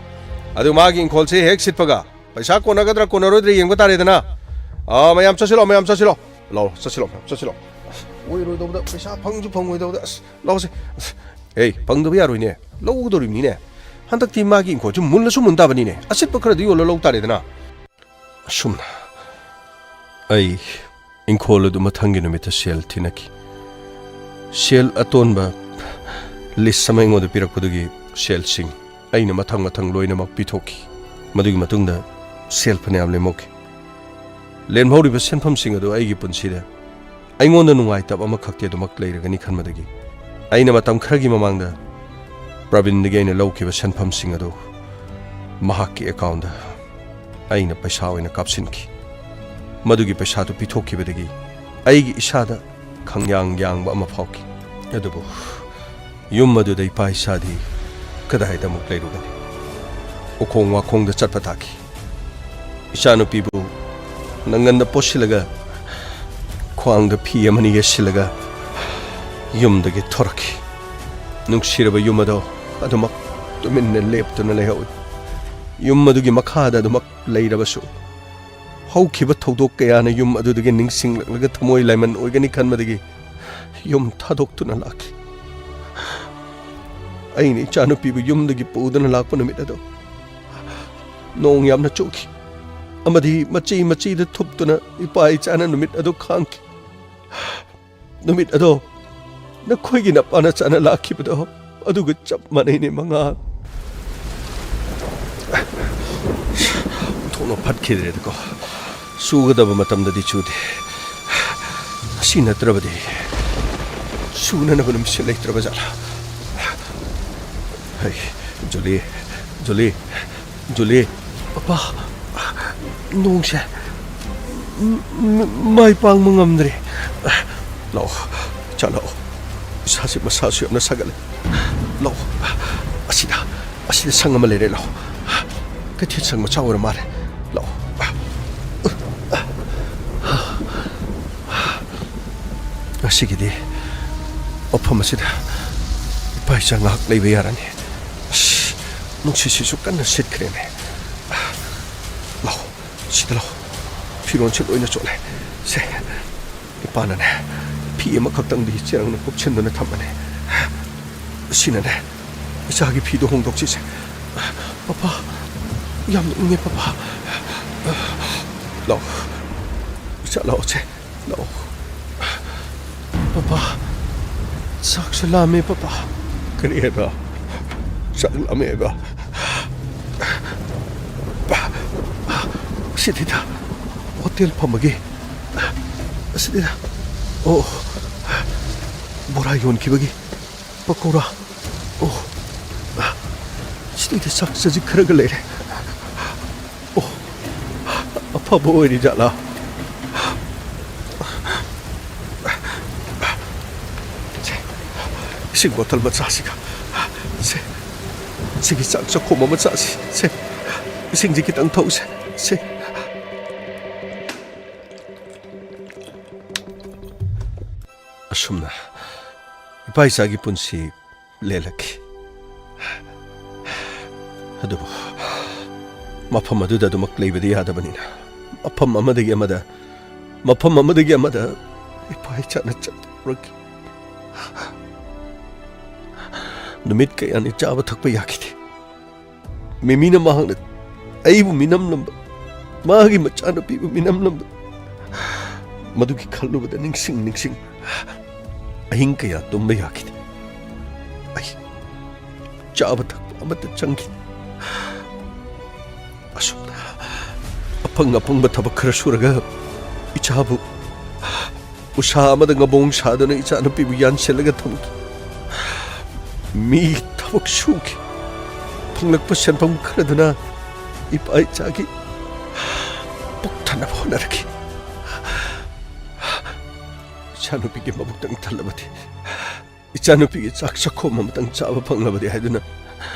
ꯑꯗꯨ ꯃꯥꯒꯤ ꯏꯪꯈꯣꯜꯁꯦ ꯍꯦꯛ ꯁꯤꯠꯄꯒ ꯄꯩꯁꯥ ꯀꯣꯟꯅꯒꯗ꯭ꯔꯥ ꯀꯣꯟꯅꯔꯣꯏꯗ꯭ꯔꯥ ꯌꯦꯡꯕ ꯇꯥꯔꯦꯗꯅ ꯃꯌꯥꯝ ꯆꯠꯁꯤꯜꯂꯣ ꯂꯥꯎ ꯆꯠꯁꯤꯜꯂꯣ ꯑꯣꯏꯔꯣꯏꯗꯧꯕꯗ ꯄꯩꯁꯥ ꯐꯪꯁꯨ ꯐꯪꯉꯣꯏꯗꯧꯕꯗ ꯂꯥꯎꯁꯦ ꯐꯪꯗꯕ ꯌꯥꯔꯣꯏꯅꯦ ꯂꯧꯒꯗꯧꯔꯤꯕꯅꯤꯅꯦ ꯍꯟꯗꯛꯇꯤ ꯃꯥꯒꯤ ꯏꯪꯈꯣꯜꯁꯨ ꯃꯨꯜꯂꯁꯨ ꯃꯨꯟꯇꯥꯕꯅꯤꯅꯦ ꯑꯁꯤꯠꯄ ꯈꯔꯗꯤ ꯌꯣꯜꯂ ꯂꯧ ꯇꯥꯔꯦꯗꯅ ꯑꯁꯨꯝꯅ ꯑꯩ ꯏꯪꯈꯣꯜ ꯑꯗꯨ ꯃꯊꯪꯒꯤ ꯅꯨꯃꯤꯠꯇ ꯁꯦꯜ ꯊꯤꯅꯈꯤ ꯁꯦꯜ ꯑꯇꯣꯟꯕ ꯂꯤꯁ ꯑꯃ ꯑꯩꯉꯣꯟꯗ ꯄꯤꯔꯛꯄꯗꯨꯒꯤ ꯁꯦꯜꯁꯤꯡ ꯑꯩꯅ ꯃꯊꯪ ꯂꯣꯏꯅꯃꯛ ꯄꯤꯊꯣꯛꯈꯤ ꯃꯗꯨꯒꯤ ꯃꯇꯨꯡꯗ ꯁꯦꯜ ꯐꯅꯌꯥꯝ ꯂꯦꯝꯍꯧꯈꯤ ꯂꯦꯝꯍꯧꯔꯤꯕ ꯁꯦꯟꯐꯝꯁꯤꯡ ꯑꯗꯨ ꯑꯩꯒꯤ ꯄꯨꯟꯁꯤꯗ ꯑꯩꯉꯣꯟꯗ ꯅꯨꯡꯉꯥꯏꯇꯕ ꯑꯃꯈꯛꯇꯤ ꯑꯗꯨꯃꯛ ꯂꯩꯔꯒꯅꯤ ꯈꯟꯕꯗꯒꯤ ꯑꯩꯅ ꯃꯇꯝ ꯈꯔꯒꯤ ꯃꯃꯥꯡꯗ ꯄ꯭ꯔꯕꯤꯟꯗꯒꯤ ꯑꯩꯅ ꯂꯧꯈꯤꯕ ꯁꯦꯟꯐꯝꯁꯤꯡ ꯑꯗꯨ ꯃꯍꯥꯛꯀꯤ ꯑꯦꯀꯥꯎꯟꯗ ꯑꯩꯅ ꯄꯩꯁꯥ ꯑꯣꯏꯅ ꯀꯥꯞꯁꯤꯟꯈꯤ ꯃꯗꯨꯒꯤ ꯄꯩꯁꯥꯗꯨ ꯄꯤꯊꯣꯛꯈꯤꯕꯗꯒꯤ ꯑꯩꯒꯤ ꯏꯁꯥꯗ ꯈꯪꯌꯥꯡ ꯌꯥꯡꯕ ꯑꯃ ꯐꯥꯎꯈꯤ ꯑꯗꯨꯕꯨ ꯌꯨꯝ ꯑꯗꯨꯗ ꯏꯄꯥ ꯏꯁꯥꯗꯤ ꯀꯗꯥꯏꯗ ꯑꯃꯨꯛ ꯂꯩꯔꯨꯒꯅꯤ ꯎꯈꯣꯡ ꯋꯥꯈꯣꯡꯗ ꯆꯠꯄ ꯇꯥꯈꯤ ꯏꯆꯥꯅꯨꯄꯤꯕꯨ ꯅꯪꯒꯟꯗ ꯄꯣꯠꯁꯤꯜꯂꯒ ꯈ꯭ꯋꯥꯡꯗ ꯐꯤ ꯑꯃꯅꯤ ꯌꯦꯠꯁꯤꯜꯂꯒ ꯌꯨꯝꯗꯒꯤ ꯊꯣꯔꯛꯈꯤ ꯅꯨꯡꯁꯤꯔꯕ ꯌꯨꯝ ꯑꯗꯣ ꯑꯗꯨꯃꯛ ꯇꯨꯃꯤꯟꯅ ꯂꯦꯞꯇꯨꯅ ꯂꯩꯍꯧꯏ ꯌꯨꯝ ꯑꯗꯨꯒꯤ ꯃꯈꯥꯗ ꯑꯗꯨꯃꯛ ꯂꯩꯔꯕꯁꯨ ꯍꯧꯈꯤꯕ ꯊꯧꯗꯣꯛ ꯀꯌꯥꯅ ꯌꯨꯝ ꯑꯗꯨꯗꯒꯤ ꯅꯤꯡꯁꯤꯡꯂꯛꯂꯒ ꯊꯃꯣꯏ ꯂꯥꯏꯃꯟ ꯑꯣꯏꯒꯅꯤ ꯈꯟꯕꯗꯒꯤ ꯌꯨꯝ ꯊꯥꯗꯣꯛꯇꯨꯅ ꯂꯥꯛꯈꯤ ꯑꯩꯅ ꯏꯆꯥꯅꯨꯄꯤꯕꯨ ꯌꯨꯝꯗꯒꯤ ꯄꯨꯗꯨꯅ ꯂꯥꯛꯄ ꯅꯨꯃꯤꯠ ꯑꯗꯣ ꯅꯣꯡ ꯌꯥꯝꯅ ꯆꯨꯈꯤ ꯑꯃꯗꯤ ꯃꯆꯤꯗ ꯊꯨꯞꯇꯨꯅ ꯏꯄꯥ ꯏꯆꯥꯅ ꯅꯨꯃꯤꯠ ꯑꯗꯨ ꯈꯥꯡꯈꯤ ꯅꯨꯃꯤꯠ ꯑꯗꯣ ꯅꯈꯣꯏꯒꯤ ꯅꯄꯥꯅ ꯆꯥꯅ ꯂꯥꯛꯈꯤꯕꯗꯣ ꯑꯗꯨꯒ ꯆꯞ ꯃꯥꯟꯅꯩꯅꯦ ꯃꯉꯥꯜ ꯊꯣꯛꯅ ꯐꯠꯈꯤꯗ꯭ꯔꯦꯗꯀꯣ ꯁꯨꯒꯗꯕ ꯃꯇꯝꯗꯗꯤ ꯆꯨꯗꯦ ꯑꯁꯤ ꯅꯠꯇ꯭ꯔꯕꯗꯤ ꯁꯨꯅꯅꯕ ꯅꯨꯃꯤꯠꯁꯦ ꯂꯩꯇ꯭ꯔꯕ ꯖꯥꯠꯂꯥ ꯍꯩ ꯖꯨꯂꯤ ꯄꯄꯥ ꯅꯣꯡꯁꯦ ꯃꯥꯏ ꯄꯥꯡꯕ ꯉꯝꯗ꯭ꯔꯦ ꯂꯥꯛꯑꯣ ꯆꯠꯂꯛꯑꯣ ꯏꯁꯥꯁꯦ ꯃꯁꯥꯁꯨ ꯌꯥꯝꯅ ꯁꯥꯒꯠꯂꯦ ꯂꯥꯛꯑꯣ ꯑꯁꯤꯗ ꯁꯪ ꯑꯃ ꯂꯩꯔꯦ ꯂꯥꯛꯑꯣ ꯀꯩꯊꯦꯜ ꯁꯪ ꯃꯆꯥ ꯑꯣꯏꯔ ꯃꯥꯜꯂꯦ ꯂꯥꯛꯑꯣ ꯉꯁꯤꯒꯤꯗꯤ ꯃꯐꯝ ꯑꯁꯤꯗ ꯏꯄꯥ ꯏꯆꯥ ꯉꯥꯏꯍꯥꯛ ꯂꯩꯕ ꯌꯥꯔꯅꯤ ꯑꯁ ꯅꯨꯡꯁꯤꯠꯁꯤꯁꯨ ꯀꯟꯅ ꯁꯤꯠꯈ꯭ꯔꯦꯅꯦ ꯂꯥꯛꯑꯣ ꯁꯤꯗ ꯂꯥꯛꯑꯣ ꯐꯤꯔꯣꯟꯁꯤ ꯂꯣꯏꯅ ꯆꯣꯠꯂꯦ ꯁꯦ ꯏꯄꯥꯅꯅꯦ ꯐꯤ ꯑꯃꯈꯛꯇꯪꯗꯤ ꯆꯦꯔꯪꯅ ꯀꯨꯞꯁꯤꯟꯗꯨꯅ ꯊꯝꯕꯅꯦ ꯁꯤꯅꯅꯦ ꯏꯆꯥꯒꯤ ꯐꯤꯗꯣ ꯍꯣꯡꯗꯣꯛꯁꯤꯁꯦ ꯄꯄꯥ ꯌꯥꯝ ꯅꯣꯛꯅꯤꯡꯉꯦ ꯄꯄꯥ ꯂꯥꯛꯑꯣ ꯏꯆꯥ ꯂꯥꯛꯑꯣꯁꯦ ꯂꯥꯛꯑꯣ ꯄꯄꯥ ꯆꯥꯛꯁꯨ ꯂꯥꯝꯃꯦ ꯄꯄꯥ ꯀꯔꯤ ꯍꯥꯏꯕ ꯆꯥꯛ ꯂꯥꯝꯃꯦ ꯍꯥꯏꯕ ꯑꯁꯤꯗꯩꯗ ꯍꯣꯇꯦꯜ ꯐꯝꯃꯒꯦ ꯑꯁꯤꯗꯩꯗ ꯑꯣ ꯕꯣꯔꯥ ꯌꯣꯟꯈꯤꯕꯒꯤ ꯄꯀꯧꯔꯥ ꯑꯣ ꯁꯤꯗꯩꯗ ꯆꯥꯛ ꯆꯖꯤꯛ ꯈꯔꯒ ꯂꯩꯔꯦ ꯑꯣ ꯑꯐꯕ ꯑꯣꯏꯔꯤ ꯖꯥꯠꯂꯥ 이식 못할 마차시가 세기 짝짝 고마 마차시 세 이생지기 땅 터우세 세 아쉽나 이바이사기 분시 레라키 하두부 마펌 마두다도 막 레이베디 하다보니나 마펌 마마데기 아마다 마펌 마마데기 아마다 이바이차나 짝렇게 नुमित कयानी चाब थकप याखिदे मिमीना माहंगना अइबु मिनमलंब मागी मचानुपीबु मिनमलंब मदुगी खल्लुबदा निंसिंग अहिंग कया तुम्ब याखिदे अइ चाब थकप अमत चंगी असुमना अपंग थबक खर सुरगा इचाबु उषा अमद ngabong सादना इचानुपीबु यानसेलगा थमकी मी थबक सुखी फंगलकप सेनफम खरदुना इपा इचागी पुक्थनब होनरकी इचानुपीगी मबुक्तंग थल्लबदी इचानुपीगी चाक चखो ममतंग चाब फंगलबदी हायदुना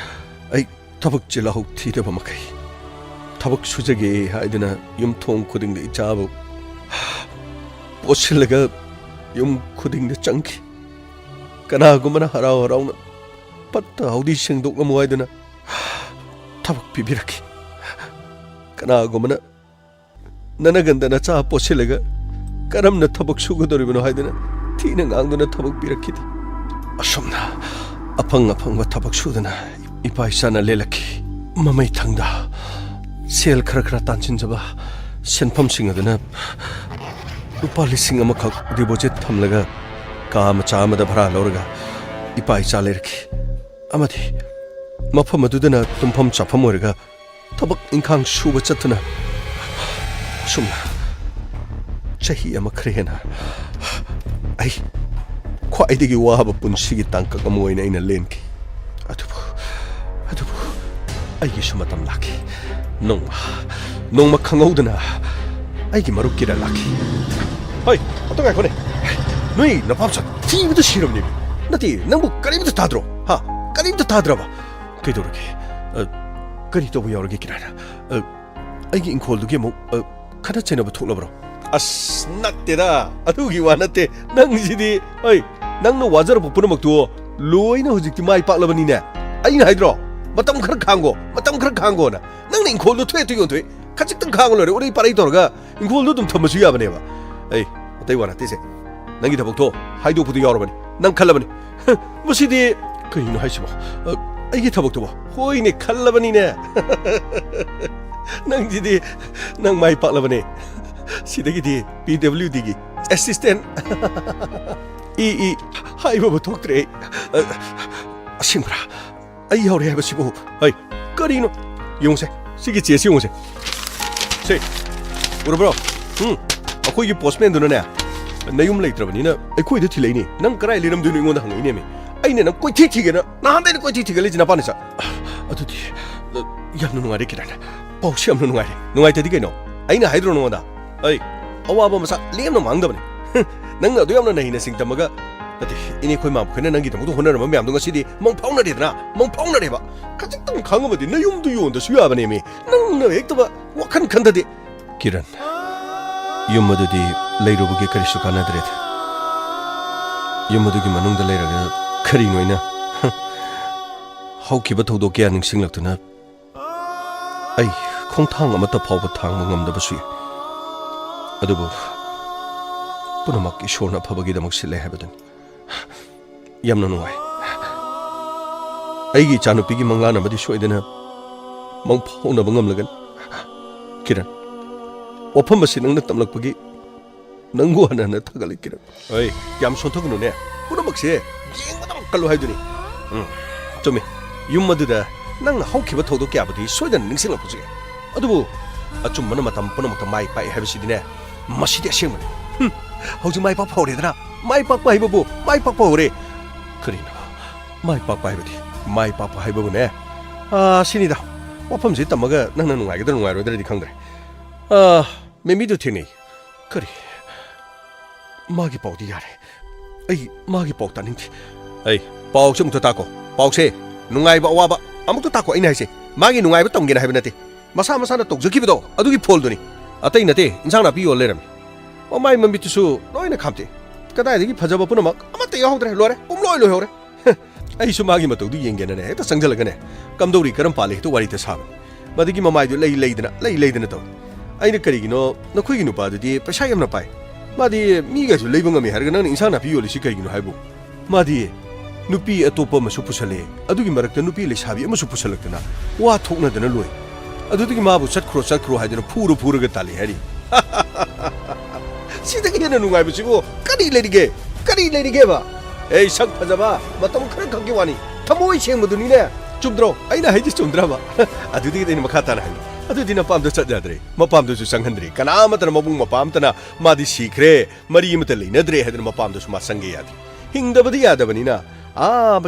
आई थबक चिलाहु थीदब मखै थबक सुजगे हायदुना युमथोंग खुदिंग इचाबु पोसिलगा युम खुदिंग चंकी कनागुमना हराव हरावना पत्ता हौदी सिंगदोकलमु हायदुना थबक पिबिरकी कनागुमना ननगंदना चा पोसिलगा करमना थबक सुगदोरिबनो हायदुना थीना गांगदुना थबक पिरकीदि असुमना अफंग थबक सुदना इपा इचाना लेलकी ममै थंगदा सेल खरा तानसिनजबा सेनफम सिंगदना रुपा लिसिंग अमखक डिपोजिट थमलगा का मचा अमदा भरा लौरगा इपा इचा लेरकी अमदी मफम अदुदना तुम्फम चाफम ओरगा थबक इंखांग सुबा चतुना सुमना चही अमा खरेना आई ख्वाइदगी वाहब पुनसिगी तांकक अमा ओइना इना लेनकी अदुबु आइगी सुमतम लाकी नोंमा खंगौदना आइगी मरुक्कीरा लाकी होय अतोगा कोने नोई नफामसा थीबदु सिरमनि नति नंबु करीमदु ताद्रो हा करीमदु ताद्रबा कइदोरगे करी तोबु यावरगे किराना आइगी इंखोलदुगे मु खना चेनबु थोलबरो अस नत्तेदा अदुगी वा नत्ते नंगसिदि ओइ नंगनो वाजरबु पुनमक्तु लोइना हुजिकति माइ पाक्लबनिने आइना हाइद्रो मतम खर खांगो ना नंगनि इंखोलदु थोय खजिक्तंग खांगो लोरे ओरै पारै तोरगा इंखोलदु दुम थमसु याबनेबा ऐ अतै वा नत्तेसे नंगी थबक्तो हाइदोपुदु यावरबनि नंग खल्लबनि मसिदि कइनो हाइसिबो आइगी थबक्तो होइने खल्लबनिने ꯅꯪꯁꯤꯗꯤ ꯅꯪ ꯃꯥꯏ ꯄꯥꯛꯂꯕꯅꯦ ꯁꯤꯗꯒꯤꯗꯤ PWDꯒꯤ ꯑꯦꯁꯤꯁꯇꯦꯟ ꯏ ꯍꯥꯏꯕꯕꯨ ꯊꯣꯛꯇ꯭ꯔꯦ ꯑꯁꯦꯡꯕ꯭ꯔꯥ ꯑꯩ ꯌꯥꯎꯔꯦ ꯍꯥꯏꯕꯁꯤꯕꯨ ꯍꯩ ꯀꯔꯤꯅꯣ ꯌꯦꯡꯉꯨꯁꯦ ꯁꯤꯒꯤ ꯆꯦꯁꯤ ꯌꯦꯡꯉꯨꯁꯦ ꯁꯦ ꯎꯔꯕ꯭ꯔꯣ ꯑꯩꯈꯣꯏꯒꯤ ꯄꯣꯁꯃꯦꯟꯗꯨꯅꯅꯦ ꯅꯌꯨꯝ ꯂꯩꯇ꯭ꯔꯕꯅꯤꯅ ꯑꯩꯈꯣꯏꯗ ꯊꯤꯜꯂꯛꯏꯅꯤ ꯅꯪ ꯀꯗꯥꯏ ꯂꯩꯔꯝꯗꯣꯏꯅꯣ ꯑꯩꯉꯣꯟꯗ ꯍꯪꯉꯛꯏꯅꯦꯃꯤ ꯑꯩꯅ ꯅꯪ ꯀꯣꯏꯊꯤ ꯊꯤꯒꯦꯅ ꯅꯍꯥꯟꯗꯩꯅ ꯀꯣꯏꯊꯤ ꯊꯤꯒꯠꯂꯤꯁꯤ ꯅꯄꯥꯅ ꯆꯥ ꯑꯗꯨꯗꯤ ꯌꯥꯝꯅ ꯅꯨꯡꯉꯥꯏꯔꯦ ꯀꯤꯔꯟ ꯄꯥꯎꯁꯤ ꯌꯥꯝꯅ ꯅꯨꯡꯉꯥꯏꯔꯦ ꯅꯨꯡꯉꯥꯏꯇꯗꯤ ꯀꯩꯅꯣ ꯑꯩꯅ ꯍꯥꯏꯗ꯭ꯔꯣ ꯅꯉꯣꯟꯗ ꯑꯩ ꯑꯋꯥꯕ ꯃꯁꯥ ꯂꯦꯝꯅ ꯃꯥꯡꯗꯕꯅꯤ ꯅꯪꯅ ꯑꯗꯨ ꯌꯥꯝꯅ ꯅꯍꯩꯅ ꯁꯤꯡꯇꯝꯃꯒ ꯅꯠꯇꯦ ꯏꯅꯦ ꯑꯩꯈꯣꯏ ꯃꯥꯃꯈꯣꯏꯅ ꯅꯪꯒꯤꯗꯃꯛꯇ ꯍꯣꯠꯅꯔꯝꯕ ꯃꯌꯥꯝꯗꯣ ꯉꯁꯤꯗꯤ ꯃꯪ ꯐꯥꯎꯅꯔꯦꯕ ꯈꯖꯤꯛꯇꯪ ꯈꯪꯉꯕꯗꯤ ꯅꯌꯨꯝꯗꯨ ꯌꯣꯟꯗꯁꯨ ꯌꯥꯕꯅꯦꯃꯤ ꯅꯪꯅ ꯍꯦꯛꯇꯕ ꯋꯥꯈꯜ ꯈꯟꯗꯗꯤ ꯀꯤꯔꯟ ꯌꯨꯝ ꯑꯗꯨꯗꯤ ꯂꯩꯔꯨꯕꯒꯤ ꯀꯔꯤꯁꯨ ꯀꯥꯟꯅꯗ꯭ꯔꯦꯗ ꯌꯨꯝ ꯑꯗꯨꯒꯤ ꯃꯅꯨꯡꯗ ꯂꯩꯔꯒ ꯀꯔꯤꯅꯣ ꯑꯩꯅ ꯍꯧꯈꯤꯕ ꯊꯧꯗꯣꯛ ꯀꯌꯥ ꯅꯤꯡꯁꯤꯡꯂꯛꯇꯨꯅ ꯑꯩ ꯈꯣꯡꯊꯥꯡ ꯑꯃꯠꯇ ꯐꯥꯎꯕ ꯊꯥꯡꯕ ꯉꯝꯗꯕꯁꯨ ꯌꯥꯏ ꯑꯗꯨꯕꯨ ꯄꯨꯝꯅꯃꯛ ꯏꯁꯣꯔꯅ ꯑꯐꯕꯒꯤꯗꯃꯛ ꯁꯤꯜꯂꯦ ꯍꯥꯏꯕꯗꯨꯅꯤ ꯌꯥꯝꯅ ꯅꯨꯡꯉꯥꯏ ꯑꯩꯒꯤ ꯏꯆꯥꯅꯨꯄꯤꯒꯤ ꯃꯪꯂꯥꯟ ꯑꯃꯗꯤ ꯁꯣꯏꯗꯅ ꯃꯪꯐꯥꯎꯅꯕ ꯉꯝꯂꯒꯅꯤ ꯀꯤꯔꯟ ꯋꯥꯐꯝ ꯑꯁꯤ ꯅꯪꯅ ꯇꯝꯂꯛꯄꯒꯤ ꯅꯪꯕꯨ ꯍꯟꯅ ꯊꯥꯒꯠꯂꯤ ꯀꯤꯔꯟ ꯑꯩ ꯌꯥꯝ ꯁꯣꯟꯊꯒꯅꯨꯅꯦ ꯄꯨꯝꯅꯃꯛꯁꯦ ꯌꯦꯡꯕꯗ ꯀꯜꯂꯨ ꯍꯥꯏꯗꯨꯅꯤ ꯆꯨꯝꯃꯤ ꯌꯨꯝ ꯑꯗꯨꯗ ꯅꯪꯅ ꯍꯧꯈꯤꯕ ꯊꯧꯗꯣꯛ ꯀꯌꯥꯕꯨꯗꯤ ꯁꯣꯏꯗꯅ ꯅꯤꯡꯁꯤꯡꯂꯛꯄꯁꯨ ꯌꯥꯏ ꯑꯗꯨꯕꯨ ꯑꯆꯨꯝꯕꯅ ꯃꯇꯝ ꯄꯨꯝꯅꯃꯛꯇ ꯃꯥꯏ ꯄꯥꯛꯏ ꯍꯥꯏꯕꯁꯤꯗꯤꯅꯦ ꯃꯁꯤꯗꯤ ꯑꯁꯦꯡꯕꯅꯤ ꯍꯧꯖꯤꯛ ꯃꯥꯏ ꯄꯥꯛꯄ ꯍꯧꯔꯦꯗꯅ ꯃꯥꯏ ꯄꯥꯛꯄ ꯍꯥꯏꯕꯕꯨ ꯃꯥꯏ ꯄꯥꯛꯄ ꯍꯧꯔꯦ ꯀꯔꯤꯅꯣ ꯃꯥꯏ ꯄꯥꯛꯄ ꯍꯥꯏꯕꯗꯤ ꯃꯥꯏ ꯄꯥꯛꯄ ꯍꯥꯏꯕꯕꯨꯅꯦ ꯁꯤꯅꯤꯗ ꯋꯥꯐꯝꯁꯤ ꯇꯝꯃꯒ ꯅꯪꯅ ꯅꯨꯡꯉꯥꯏꯒꯗ꯭ꯔꯥ ꯅꯨꯡꯉꯥꯏꯔꯣꯏꯗ꯭ꯔꯗꯤ ꯈꯪꯗ꯭ꯔꯦ ꯃꯦꯃꯤꯗꯨ ꯊꯦꯡꯅꯩ ꯀꯔꯤ ꯃꯥꯒꯤ ꯄꯥꯎꯗꯤ ꯌꯥꯔꯦ ꯑꯩ ꯃꯥꯒꯤ ꯄꯥꯎ ꯇꯥꯅꯤꯡꯗꯦ ꯑꯩ ꯄꯥꯎꯁꯦ ꯑꯃꯨꯛꯇ ꯇꯥꯀꯣ ꯄꯥꯎꯁꯦ ꯅꯨꯡꯉꯥꯏꯕ ꯑꯋꯥꯕ ꯑꯃꯨꯛꯇ ꯇꯥꯀꯣ ꯑꯩꯅ ꯍꯥꯏꯁꯦ ꯃꯥꯒꯤ ꯅꯨꯡꯉꯥꯏꯕ ꯇꯝꯒꯦꯅ ꯍꯥꯏꯕ ꯅꯠꯇꯦ ꯃꯁꯥ ꯃꯁꯥꯅ ꯇꯧꯖꯈꯤꯕꯗꯣ ꯑꯗꯨꯒꯤ ꯐꯣꯜꯗꯨꯅꯤ ꯑꯇꯩ ꯅꯠꯇꯦ ꯏꯟꯁꯥꯡ ꯅꯥꯄꯤ ꯌꯣꯜ ꯂꯩꯔꯝꯃꯤ ꯃꯥꯏ ꯃꯃꯤꯠꯇꯨꯁꯨ ꯂꯣꯏꯅ ꯈꯥꯝꯇꯦ ꯀꯗꯥꯏꯗꯒꯤ ꯐꯖꯕ ꯄꯨꯝꯅꯃꯛ ꯑꯃꯠꯇ ꯌꯥꯎꯍꯧꯗ꯭ꯔꯦ ꯂꯣꯏꯔꯦ ꯄꯨꯡꯂꯣꯏ ꯂꯣꯏꯍꯧꯔꯦ ꯑꯩꯁꯨ ꯃꯥꯒꯤ ꯃꯇꯧꯗꯨ ꯌꯦꯡꯒꯦꯅꯅꯦ ꯍꯦꯛꯇ ꯆꯪꯁꯤꯜꯂꯒꯅꯦ ꯀꯝꯗꯧꯔꯤ ꯀꯔꯝ ꯄꯥꯜꯂꯤ ꯍꯦꯛꯇ ꯋꯥꯔꯤꯇ ꯁꯥꯕꯅꯤ ꯃꯗꯨꯒꯤ ꯃꯃꯥꯏꯗꯨ ꯂꯩꯗꯅ ꯇꯧꯏ ꯑꯩꯅ ꯀꯔꯤꯒꯤꯅꯣ ꯅꯈꯣꯏꯒꯤ ꯅꯨꯄꯥꯗꯨꯗꯤ ꯄꯩꯁꯥ ꯌꯥꯝꯅ ꯄꯥꯏ ꯃꯥꯗꯤ ꯃꯤꯒꯁꯨ ꯂꯩꯕ ꯉꯝꯃꯤ ꯍꯥꯏꯔꯒ ꯅꯪꯅ ꯏꯟꯁꯥꯡ ꯅꯥꯄꯤ ꯌꯣꯜꯂꯤꯁꯤ ꯀꯔꯤꯒꯤꯅꯣ ꯍꯥꯏꯕꯨ ꯃꯥꯗꯤ ꯅꯨꯄꯤ ꯑꯇꯣꯞꯄ ꯑꯃꯁꯨ ꯄꯨꯁꯜꯂꯦ ꯑꯗꯨꯒꯤ ꯃꯔꯛꯇ ꯅꯨꯄꯤ ꯂꯩꯁꯥꯕꯤ ꯑꯃꯁꯨ ꯄꯨꯁꯜꯂꯛꯇꯅ ꯋꯥ ꯊꯣꯛꯅꯗꯅ ꯂꯣꯏ ꯑꯗꯨꯗꯒꯤ ꯃꯥꯕꯨ ꯆꯠꯈ꯭ꯔꯣ ꯍꯥꯏꯗꯅ ꯐꯨꯔꯒ ꯇꯥꯜꯂꯤ ꯍꯥꯏꯔꯤ ꯁꯤꯗꯒꯤ ꯍꯦꯟꯅ ꯅꯨꯡꯉꯥꯏꯕꯁꯤꯕꯨ ꯀꯔꯤ ꯂꯩꯔꯤꯒꯦꯕ ꯑꯩ ꯁꯛ ꯐꯖꯕ ꯃꯇꯝ ꯈꯔ ꯈꯛꯀꯤ ꯋꯥꯅꯤ ꯊꯃꯣꯏ ꯁꯦꯡꯕꯗꯨꯅꯤꯅꯦ ꯆꯨꯝꯗ꯭ꯔꯣ ꯑꯩꯅ ꯍꯥꯏꯗꯤ ꯆꯨꯝꯗ꯭ꯔꯕ ꯑꯗꯨꯗꯒꯤ ꯑꯩꯅ ꯃꯈꯥ ꯇꯥꯅ ꯍꯥꯏꯅꯤ ꯑꯗꯨꯗꯤ ꯅꯄꯥꯝꯗ ꯆꯠ ꯌꯥꯗ꯭ꯔꯦ ꯃꯄꯥꯝꯗꯁꯨ ꯆꯪꯍꯟꯗ꯭ꯔꯦ ꯀꯅꯥꯃꯠꯇꯅ ꯃꯕꯨꯡ ꯃꯄꯥꯝꯇꯅ ꯃꯥꯗꯤ ꯁꯤꯈ꯭ꯔꯦ ꯃꯔꯤ ꯑꯃꯠꯇ ꯂꯩꯅꯗ꯭ꯔꯦ ꯍꯥꯏꯗꯅ ꯃꯄꯥꯝꯗꯁꯨ ꯃꯥ ꯆꯪꯒꯦ ꯌꯥꯗꯦ ꯍꯤꯡꯗꯕꯗꯤ ꯌꯥꯗꯕꯅꯤꯅ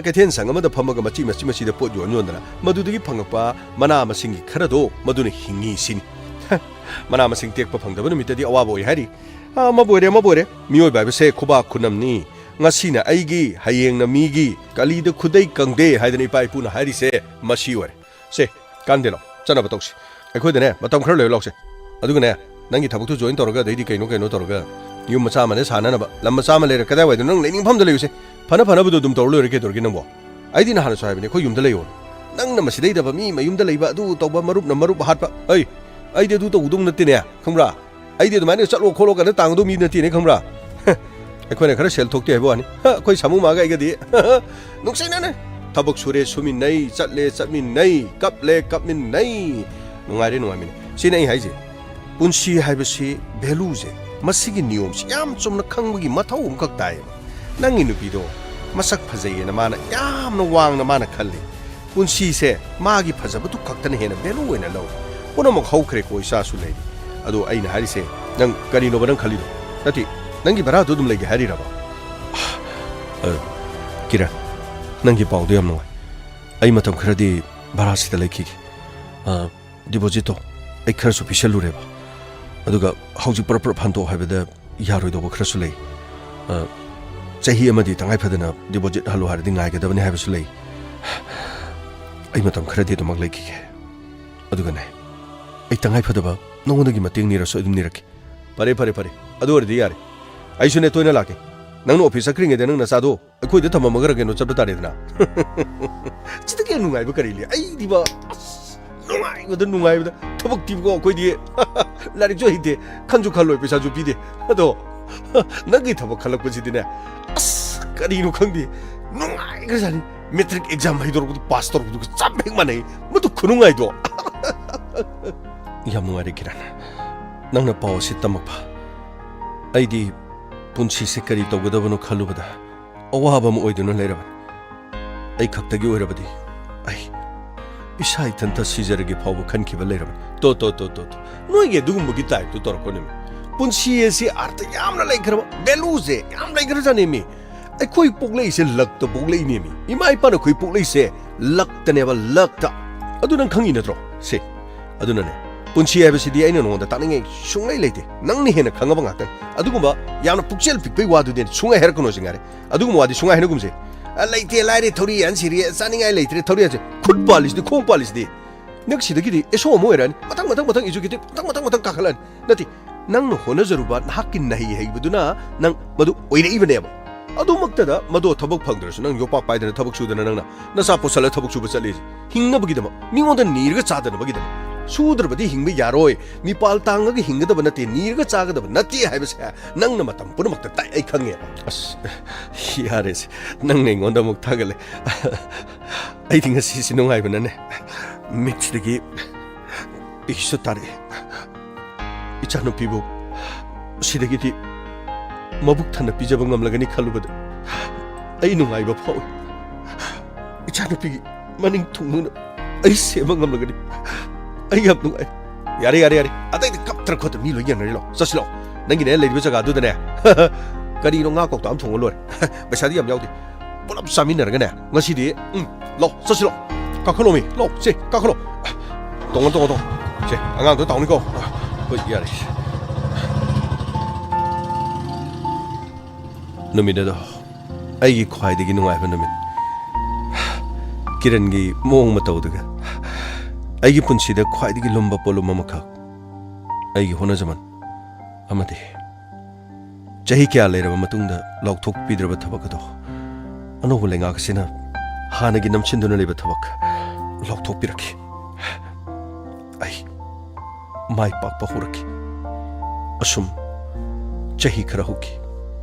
ꯀꯩꯊꯦꯜ ꯁꯪ ꯑꯃꯗ ꯐꯝꯃꯒ ꯃꯆꯤꯗ ꯄꯣꯠ ꯌꯣꯟꯗꯅ ꯃꯗꯨꯗꯒꯤ ꯐꯪꯉꯛꯄ ꯃꯅꯥ ꯃꯁꯤꯡꯒꯤ ꯈꯔꯗꯣ ꯃꯗꯨꯅ ꯍꯤꯡꯉꯤ ꯁꯤꯅꯤ ꯃꯅꯥ ꯃꯁꯤꯡ ꯇꯦꯛꯄ ꯐꯪꯗꯕ ꯅꯨꯃꯤꯠꯇꯗꯤ ꯑꯋꯥꯕ ꯑꯣꯏ ꯍꯥꯏꯔꯤ ꯑꯃꯕꯨ ꯑꯣꯏꯔꯦ ꯃꯤꯑꯣꯏꯕ ꯍꯥꯏꯕꯁꯦ ꯈꯨꯕꯥꯛ ꯈꯨꯅꯝꯅꯤ ꯉꯁꯤꯅ ꯑꯩꯒꯤ ꯍꯌꯦꯡꯅ ꯃꯤꯒꯤ ꯀꯂꯤꯗ ꯈꯨꯗꯩ ꯀꯪꯗꯦ ꯍꯥꯏꯗꯅ ꯏꯄꯥ ꯏꯄꯨꯅ ꯍꯥꯏꯔꯤꯁꯦ ꯃꯁꯤ ꯑꯣꯏꯔꯦ ꯁꯦ ꯀꯥꯟꯗꯦ ꯂꯥꯎ ꯆꯠꯅꯕ ꯇꯧꯁꯤ ꯑꯩꯈꯣꯏꯗꯅꯦ ꯃꯇꯝ ꯈꯔ ꯂꯩꯔ ꯂꯥꯎꯁꯦ ꯑꯗꯨꯒꯅꯦ ꯅꯪꯒꯤ ꯊꯕꯛꯇꯨ ꯖꯣꯏꯟ ꯇꯧꯔꯒ ꯑꯗꯩꯗꯤ ꯀꯩꯅꯣ ꯇꯧꯔꯒ ꯌꯨꯝ ꯃꯆꯥ ꯑꯃꯅ ꯁꯥꯅꯅꯕ ꯂꯝ ꯃꯆꯥ ꯑꯃ ꯂꯩꯔ ꯀꯗꯥꯏꯋꯥꯏꯗ ꯅꯪ ꯂꯩꯅꯤꯡꯐꯝꯗ ꯂꯩꯌꯨꯁꯦ ꯐꯅꯕꯗꯣ ꯑꯗꯨꯝ ꯇꯧꯔ ꯂꯣꯏꯔꯦ ꯀꯩꯗꯧꯔꯒꯦ ꯅꯪꯕꯣ ꯑꯩꯗꯤ ꯅꯍꯥꯟꯅꯁꯨ ꯍꯥꯏꯕꯅꯦ ꯑꯩꯈꯣꯏ ꯌꯨꯝꯗ ꯂꯩꯌꯣ ꯅꯪꯅ ꯃꯁꯤꯗꯩꯗꯕ ꯃꯤ ꯃꯌꯨꯝꯗ ꯂꯩꯕ ꯑꯗꯨ ꯇꯧꯕ ꯃꯔꯨꯞꯅ ꯃꯔꯨꯞ ꯍꯥꯠꯄ ꯑꯩꯗꯤ ꯑꯗꯨ ꯇꯧꯗꯧ ꯅꯠꯇꯦꯅꯦ ꯈꯪꯕ꯭ꯔꯥ ꯑꯩꯗꯤ ꯑꯗꯨꯃꯥꯏꯅ ꯆꯠꯂꯣ ꯈꯣꯠꯂꯣ ꯀꯥꯏꯅ ꯇꯥꯡꯒꯗꯧ ꯃꯤ ꯅꯠꯇꯦꯅꯦ ꯈꯪꯕ꯭ꯔꯥ ꯑꯩꯈꯣꯏꯅ ꯈꯔ ꯁꯦꯜ ꯊꯣꯛꯇꯦ ꯍꯥꯏꯕ ꯋꯥꯅꯤ ꯑꯩꯈꯣꯏ ꯁꯥꯃꯨ ꯃꯥꯒ ꯑꯩꯒꯗꯤ ꯅꯨꯡꯁꯤꯅꯅꯦ ꯊꯕꯛ ꯁꯨꯔꯦ ꯁꯨꯃꯤꯟꯅꯩ ꯆꯠꯂꯦ ꯆꯠꯃꯤꯟꯅꯩ ꯀꯞꯂꯦ ꯀꯞꯃꯤꯟꯅꯩ ꯅꯨꯡꯉꯥꯏꯔꯦ ꯁꯤꯅ ꯑꯩ ꯍꯥꯏꯁꯦ ꯄꯨꯟꯁꯤ ꯍꯥꯏꯕꯁꯤ ꯚꯦꯂꯨꯁꯦ ꯃꯁꯤꯒꯤ ꯅꯤꯌꯣꯝꯁꯤ ꯌꯥꯝ ꯆꯨꯝꯅ ꯈꯪꯕꯒꯤ ꯃꯊꯧ ꯑꯃꯈꯛ ꯇꯥꯏꯌꯦꯕ ꯅꯪꯒꯤ ꯅꯨꯄꯤꯗꯣ ꯃꯁꯛ ꯐꯖꯩꯌꯦꯅ ꯃꯥꯅ ꯌꯥꯝꯅ ꯋꯥꯡꯅ ꯃꯥꯅ ꯈꯜꯂꯤ ꯄꯨꯟꯁꯤꯁꯦ ꯃꯥꯒꯤ ꯐꯖꯕꯗꯨ ꯈꯛꯇꯅ ꯍꯦꯟꯅ ꯚꯦꯂꯨ ꯑꯣꯏꯅ ꯂꯧꯏ ꯄꯨꯝꯅꯃꯛ ꯍꯧꯈ꯭ꯔꯦꯀꯣ ꯏꯆꯥꯁꯨ ꯂꯩꯔꯤ ꯑꯗꯣ ꯑꯩꯅ ꯍꯥꯏꯔꯤꯁꯦ ꯅꯪ ꯀꯔꯤꯅꯣꯕ ꯅꯪ ꯈꯜꯂꯤꯗꯣ ꯅꯠꯇꯦ ꯅꯪꯒꯤ ꯚꯔꯥꯗꯨ ꯑꯗꯨꯝ ꯂꯩꯒꯦ ꯍꯥꯏꯔꯤꯔꯕ ꯀꯤꯔꯟ ꯅꯪꯒꯤ ꯄꯥꯎꯗꯣ ꯌꯥꯝ ꯅꯨꯡꯉꯥꯏ ꯑꯩ ꯃꯇꯝ ꯈꯔꯗꯤ ꯚꯔꯥꯁꯤꯗ ꯂꯩꯈꯤꯒꯦ ꯗꯤꯄꯣꯖꯤꯠꯇꯣ ꯑꯩ ꯈꯔꯁꯨ ꯄꯤꯁꯜꯂꯨꯔꯦꯕ ꯑꯗꯨꯒ ꯍꯧꯖꯤꯛ ꯄꯨꯔꯞ ꯍꯟꯗꯣꯛ ꯍꯥꯏꯕꯗ ꯌꯥꯔꯣꯏꯗꯧꯕ ꯈꯔꯁꯨ ꯂꯩ ꯆꯍꯤ ꯑꯃꯗꯤ ꯇꯉꯥꯏꯐꯗꯅ ꯗꯤꯄꯣꯖꯤꯠ ꯍꯜꯂꯨ ꯍꯥꯏꯔꯗꯤ ꯉꯥꯏꯒꯗꯕꯅꯤ ꯍꯥꯏꯕꯁꯨ ꯂꯩ ꯑꯩ ꯃꯇꯝ ꯈꯔꯗꯤ ꯑꯗꯨꯃꯛ ꯂꯩꯈꯤꯒꯦ ꯑꯗꯨꯒꯅꯦ ꯑꯩ ꯇꯉꯥꯏꯐꯗꯕ ꯅꯉꯣꯟꯗꯒꯤ ꯃꯇꯦꯡ ꯅꯤꯔꯁꯨ ꯑꯗꯨꯝ ꯅꯤꯔꯛꯀꯦ ꯐꯔꯦ ꯑꯗꯨ ꯑꯣꯏꯔꯗꯤ ꯌꯥꯔꯦ ꯑꯩꯁꯨꯅꯦ ꯇꯣꯏꯅ ꯂꯥꯛꯀꯦ ꯅꯪꯅ ꯑꯣꯐꯤꯁ ꯆꯠꯈ꯭ꯔꯤꯉꯩꯗ ꯅꯪ ꯅꯆꯥꯗꯣ ꯑꯩꯈꯣꯏꯗ ꯊꯝꯃꯝꯃꯒ ꯀꯩꯅꯣ ꯆꯠꯄ ꯇꯥꯔꯦꯗꯅ ꯁꯤꯗꯒꯤ ꯅꯨꯡꯉꯥꯏꯕ ꯀꯔꯤ ꯂꯩ ꯑꯩꯗꯤꯕ ꯅꯨꯡꯉꯥꯏꯕꯗ ꯊꯕꯛꯇꯤꯕꯀꯣ ꯑꯩꯈꯣꯏꯗꯤ ꯂꯥꯏꯔꯤꯛꯁꯨ ꯍꯩꯇꯦ ꯈꯟꯁꯨ ꯈꯜꯂꯣꯏ ꯄꯩꯁꯥꯁꯨ ꯄꯤꯗꯦ ꯑꯗꯣ ꯅꯪꯒꯤ ꯊꯕꯛ ꯈꯜꯂꯛꯄꯁꯤꯗꯤꯅꯦ ꯀꯔꯤꯅꯣ ꯈꯪꯗꯦ ꯅꯨꯡꯉꯥꯏꯈ꯭ꯔꯖꯥꯠꯅꯤ ꯃꯦꯇ꯭ꯔꯤꯛ ꯑꯦꯛꯖꯥꯝ ꯍꯩꯗꯣꯔꯛꯄꯗꯨ ꯄꯥꯁ ꯇꯧꯔꯛꯄꯗꯨꯒ ꯆꯞ ꯍꯦꯛ ꯃꯥꯟꯅꯩ ꯃꯗꯨ ꯈꯨꯅꯨꯡꯉꯥꯏꯗꯣ ꯌꯥꯝ ꯅꯨꯡꯉꯥꯏꯔꯦ ꯀꯤꯔꯟ ꯅꯪꯅ ꯄꯥꯎ ꯑꯁꯤ ꯇꯝꯃꯛꯄ ꯑꯩꯗꯤ ꯄꯨꯟꯁꯤꯁꯦ ꯀꯔꯤ ꯇꯧꯒꯗꯕꯅꯣ ꯈꯜꯂꯨꯕꯗ ꯑꯋꯥꯕ ꯑꯃ ꯑꯣꯏꯗꯨꯅ ꯂꯩꯔꯕꯅꯤ ꯑꯩ ꯈꯛꯇꯒꯤ ꯑꯣꯏꯔꯕꯗꯤ ꯑꯩ ꯏꯁꯥ ꯏꯊꯟꯇ ꯁꯤꯖꯔꯒꯦ ꯐꯥꯎꯕ ꯈꯟꯈꯤꯕ ꯂꯩꯔꯕꯅꯤ ꯇꯣ ꯅꯣꯏꯒꯤ ꯑꯗꯨꯒꯨꯝꯕꯒꯤ ꯇꯥꯏꯞꯇꯨ ꯇꯧꯔꯛꯀꯅꯨ ꯄꯨꯟꯁꯤ ꯑꯁꯤ ꯑꯥꯔꯊ ꯌꯥꯝꯅ ꯂꯩꯈ꯭ꯔꯕ ꯚꯦꯂꯨꯁꯦ ꯌꯥꯝ ꯂꯩꯈ꯭ꯔꯖꯥꯠꯅꯦꯃꯤ ꯑꯩꯈꯣꯏ ꯄꯣꯛꯂꯛꯏꯁꯦ ꯂꯛꯇ ꯄꯣꯛꯂꯛꯏꯅꯦꯃꯤ ꯏꯃꯥ ꯏꯄꯥꯅ ꯑꯩꯈꯣꯏ ꯄꯣꯛꯂꯛꯏꯁꯦ ꯂꯛꯇꯅꯦꯕ ꯂꯛꯇ ꯑꯗꯨ ꯅꯪ ꯈꯪꯉꯤ ꯅꯠꯇ꯭ꯔꯣ ꯁꯦ ꯑꯗꯨꯅꯅꯦ ꯄꯨꯟꯁꯤ ꯍꯥꯏꯕꯁꯤꯗꯤ ꯑꯩꯅ ꯅꯉꯣꯟꯗ ꯇꯥꯛꯅꯤꯡꯉꯥꯏ ꯁꯨꯡꯂꯩ ꯂꯩꯇꯦ ꯅꯪꯅ ꯍꯦꯟꯅ ꯈꯪꯉꯕ ꯉꯥꯛꯇꯅꯤ ꯑꯗꯨꯒꯨꯝꯕ ꯌꯥꯝꯅ ꯄꯨꯛꯆꯦꯜ ꯄꯤꯛꯄꯩ ꯋꯥꯗꯨꯗꯤ ꯁꯨꯡꯉꯥꯏ ꯍꯥꯏꯔꯛꯀꯅꯣꯁꯤ ꯉꯥꯏꯔꯦ ꯑꯗꯨꯒꯨꯝꯕ ꯋꯥꯗꯤ ꯁꯨꯡꯉꯥꯏ ꯍꯥꯏꯅꯒꯨꯝꯁꯦ ꯂꯩꯇꯦ ꯂꯥꯏꯔꯦ ꯊꯧꯔꯤ ꯌꯥꯟ ꯁꯤꯔꯤ ꯆꯥꯅꯤꯡꯉꯥꯏ ꯂꯩꯇ꯭ꯔꯦ ꯊꯧꯔꯤ ꯌꯥꯟꯁꯦ ꯈꯨꯠ ꯄꯥꯜꯂꯤꯁꯤꯗꯤ ꯈꯣꯡ ꯄꯥꯜꯂꯤꯁꯤꯗꯤ ꯅꯪ ꯁꯤꯗꯒꯤꯗꯤ ꯑꯦꯁꯣ ꯑꯃ ꯑꯣꯏꯔꯛꯑꯅꯤ ꯃꯊꯪ ꯏꯖꯨꯀꯦꯇꯤꯚ ꯃꯊꯪ ꯀꯥꯈꯠꯂꯛꯑꯅꯤ ꯅꯠꯇꯦ ꯅꯪꯅ ꯍꯣꯠꯅꯖꯔꯨꯕ ꯅꯍꯥꯛꯀꯤ ꯅꯍꯩ ꯍꯩꯕꯗꯨꯅ ꯅꯪ ꯃꯗꯨ ꯑꯣꯏꯔꯛꯏꯕꯅꯦꯕ ꯑꯗꯨꯃꯛꯇꯗ ꯃꯗꯨ ꯊꯕꯛ ꯐꯪꯗ꯭ꯔꯁꯨ ꯅꯪ ꯌꯣꯄꯥꯛ ꯄꯥꯏꯗꯅ ꯊꯕꯛ ꯁꯨꯗꯅ ꯅꯪꯅ ꯅꯆꯥ ꯄꯣꯠꯁꯜꯂ ꯊꯕꯛ ꯁꯨꯕ ꯆꯠꯂꯤꯁꯦ ꯍꯤꯡꯅꯕꯒꯤꯗꯃꯛ ꯃꯤꯉꯣꯟꯗ ꯅꯤꯔꯒ ꯆꯥꯗꯅꯕꯒꯤꯗꯃꯛ ꯁꯨꯗ꯭ꯔꯕꯗꯤ ꯍꯤꯡꯕ ꯌꯥꯔꯣꯏ ꯃꯤꯄꯥꯜ ꯇꯥꯡꯉꯒ ꯍꯤꯡꯒꯗꯕ ꯅꯠꯇꯦ ꯅꯤꯔꯒ ꯆꯥꯒꯗꯕ ꯅꯠꯇꯦ ꯍꯥꯏꯕꯁꯦ ꯅꯪꯅ ꯃꯇꯝ ꯄꯨꯝꯅꯃꯛꯇ ꯇꯥꯏ ꯑꯩ ꯈꯪꯉꯦꯕ ꯑꯁ ꯌꯥꯔꯦꯁꯦ ꯅꯪꯅ ꯑꯩꯉꯣꯟꯗ ꯑꯃꯨꯛ ꯊꯥꯒꯠꯂꯦ ꯑꯩꯗꯤ ꯉꯁꯤꯁꯤ ꯅꯨꯡꯉꯥꯏꯕꯅꯅꯦ ꯃꯤꯠꯁꯤꯗꯒꯤ ꯄꯤꯁꯨ ꯇꯥꯔꯛꯑꯦ ꯏꯆꯥꯅꯨꯄꯤꯕꯨ ꯁꯤꯗꯒꯤꯗꯤ ꯃꯕꯨꯛ ꯊꯟꯅ ꯄꯤꯖꯕ ꯉꯝꯂꯒꯅꯤ ꯈꯜꯂꯨꯕꯗ ꯑꯩ ꯅꯨꯡꯉꯥꯏꯕ ꯐꯥꯎꯏ ꯏꯆꯥꯅꯨꯄꯤꯒꯤ ꯃꯅꯤꯡ ꯊꯨꯡꯅ ꯑꯩ ꯁꯦꯝꯕ ꯉꯝꯂꯒꯅꯤ ꯑꯩ ꯌꯥꯝ ꯅꯨꯡꯉꯥꯏ ꯌꯥꯔꯦ ꯑꯇꯩꯗꯤ ꯀꯞꯇ꯭ꯔ ꯈꯣꯠꯇ꯭ꯔ ꯃꯤ ꯂꯣꯏ ꯌꯦꯡꯅꯔꯤ ꯂꯥꯛꯑꯣ ꯆꯠꯁꯤ ꯂꯥꯛꯑꯣ ꯅꯪꯒꯤꯅꯦ ꯂꯩꯔꯤꯕ ꯖꯒꯥꯗꯨꯗꯅꯦ ꯀꯔꯤꯅꯣ ꯉꯥ ꯀꯧꯇꯥ ꯑꯃ ꯊꯣꯡꯉ ꯂꯣꯏꯔꯦ ꯄꯩꯁꯥꯗꯤ ꯌꯥꯝ ꯌꯥꯎꯗꯦ ꯄꯨꯂꯞ ꯆꯥꯃꯤꯟꯅꯔꯒꯅꯦ ꯉꯁꯤꯗꯤ ꯂꯥꯛꯑꯣ ꯆꯠꯁꯤ ꯂꯥꯛꯑꯣ ꯀꯥꯈꯠꯂꯣ ꯃꯤ ꯂꯥꯛꯑꯣ ꯁꯦ ꯀꯥꯈꯠꯂꯣ ꯇꯣꯡꯉꯣ ꯁꯦ ꯑꯉꯥꯡꯗꯣ ꯇꯥꯎꯅꯤꯀꯣ ꯍꯣꯏ ꯌꯥꯔꯦ ꯅꯨꯃꯤꯠ ꯑꯗꯣ ꯑꯩꯒꯤ ꯈ꯭ꯋꯥꯏꯗꯒꯤ ꯅꯨꯡꯉꯥꯏꯕ ꯅꯨꯃꯤꯠ ꯀꯤꯔꯟꯒꯤ ꯃꯑꯣꯡ ꯃꯇꯧꯗꯨꯒ ꯑꯩꯒꯤ ꯄꯨꯟꯁꯤꯗ ꯈ꯭ꯋꯥꯏꯗꯒꯤ ꯂꯨꯝꯕ ꯄꯣꯠꯂꯨꯝ ꯑꯃꯈꯛ ꯑꯩꯒꯤ ꯍꯣꯠꯅꯖꯃꯟ ꯑꯃꯗꯤ ꯆꯍꯤ ꯀꯌꯥ ꯂꯩꯔꯕ ꯃꯇꯨꯡꯗ ꯂꯥꯎꯊꯣꯛꯄꯤꯗ꯭ꯔꯕ ꯊꯕꯛ ꯑꯗꯣ ꯑꯅꯧꯕ ꯂꯩꯉꯥꯛ ꯑꯁꯤꯅ ꯍꯥꯟꯅꯒꯤ ꯅꯝꯁꯤꯟꯗꯨꯅ ꯂꯩꯕ ꯊꯕꯛ ꯂꯥꯎꯊꯣꯛꯄꯤꯔꯛꯈꯤ ꯑꯩ ꯃꯥꯏ ꯄꯥꯛꯄ ꯍꯧꯔꯛꯈꯤ ꯑꯁꯨꯝ ꯆꯍꯤ ꯈꯔ ꯍꯧꯈꯤ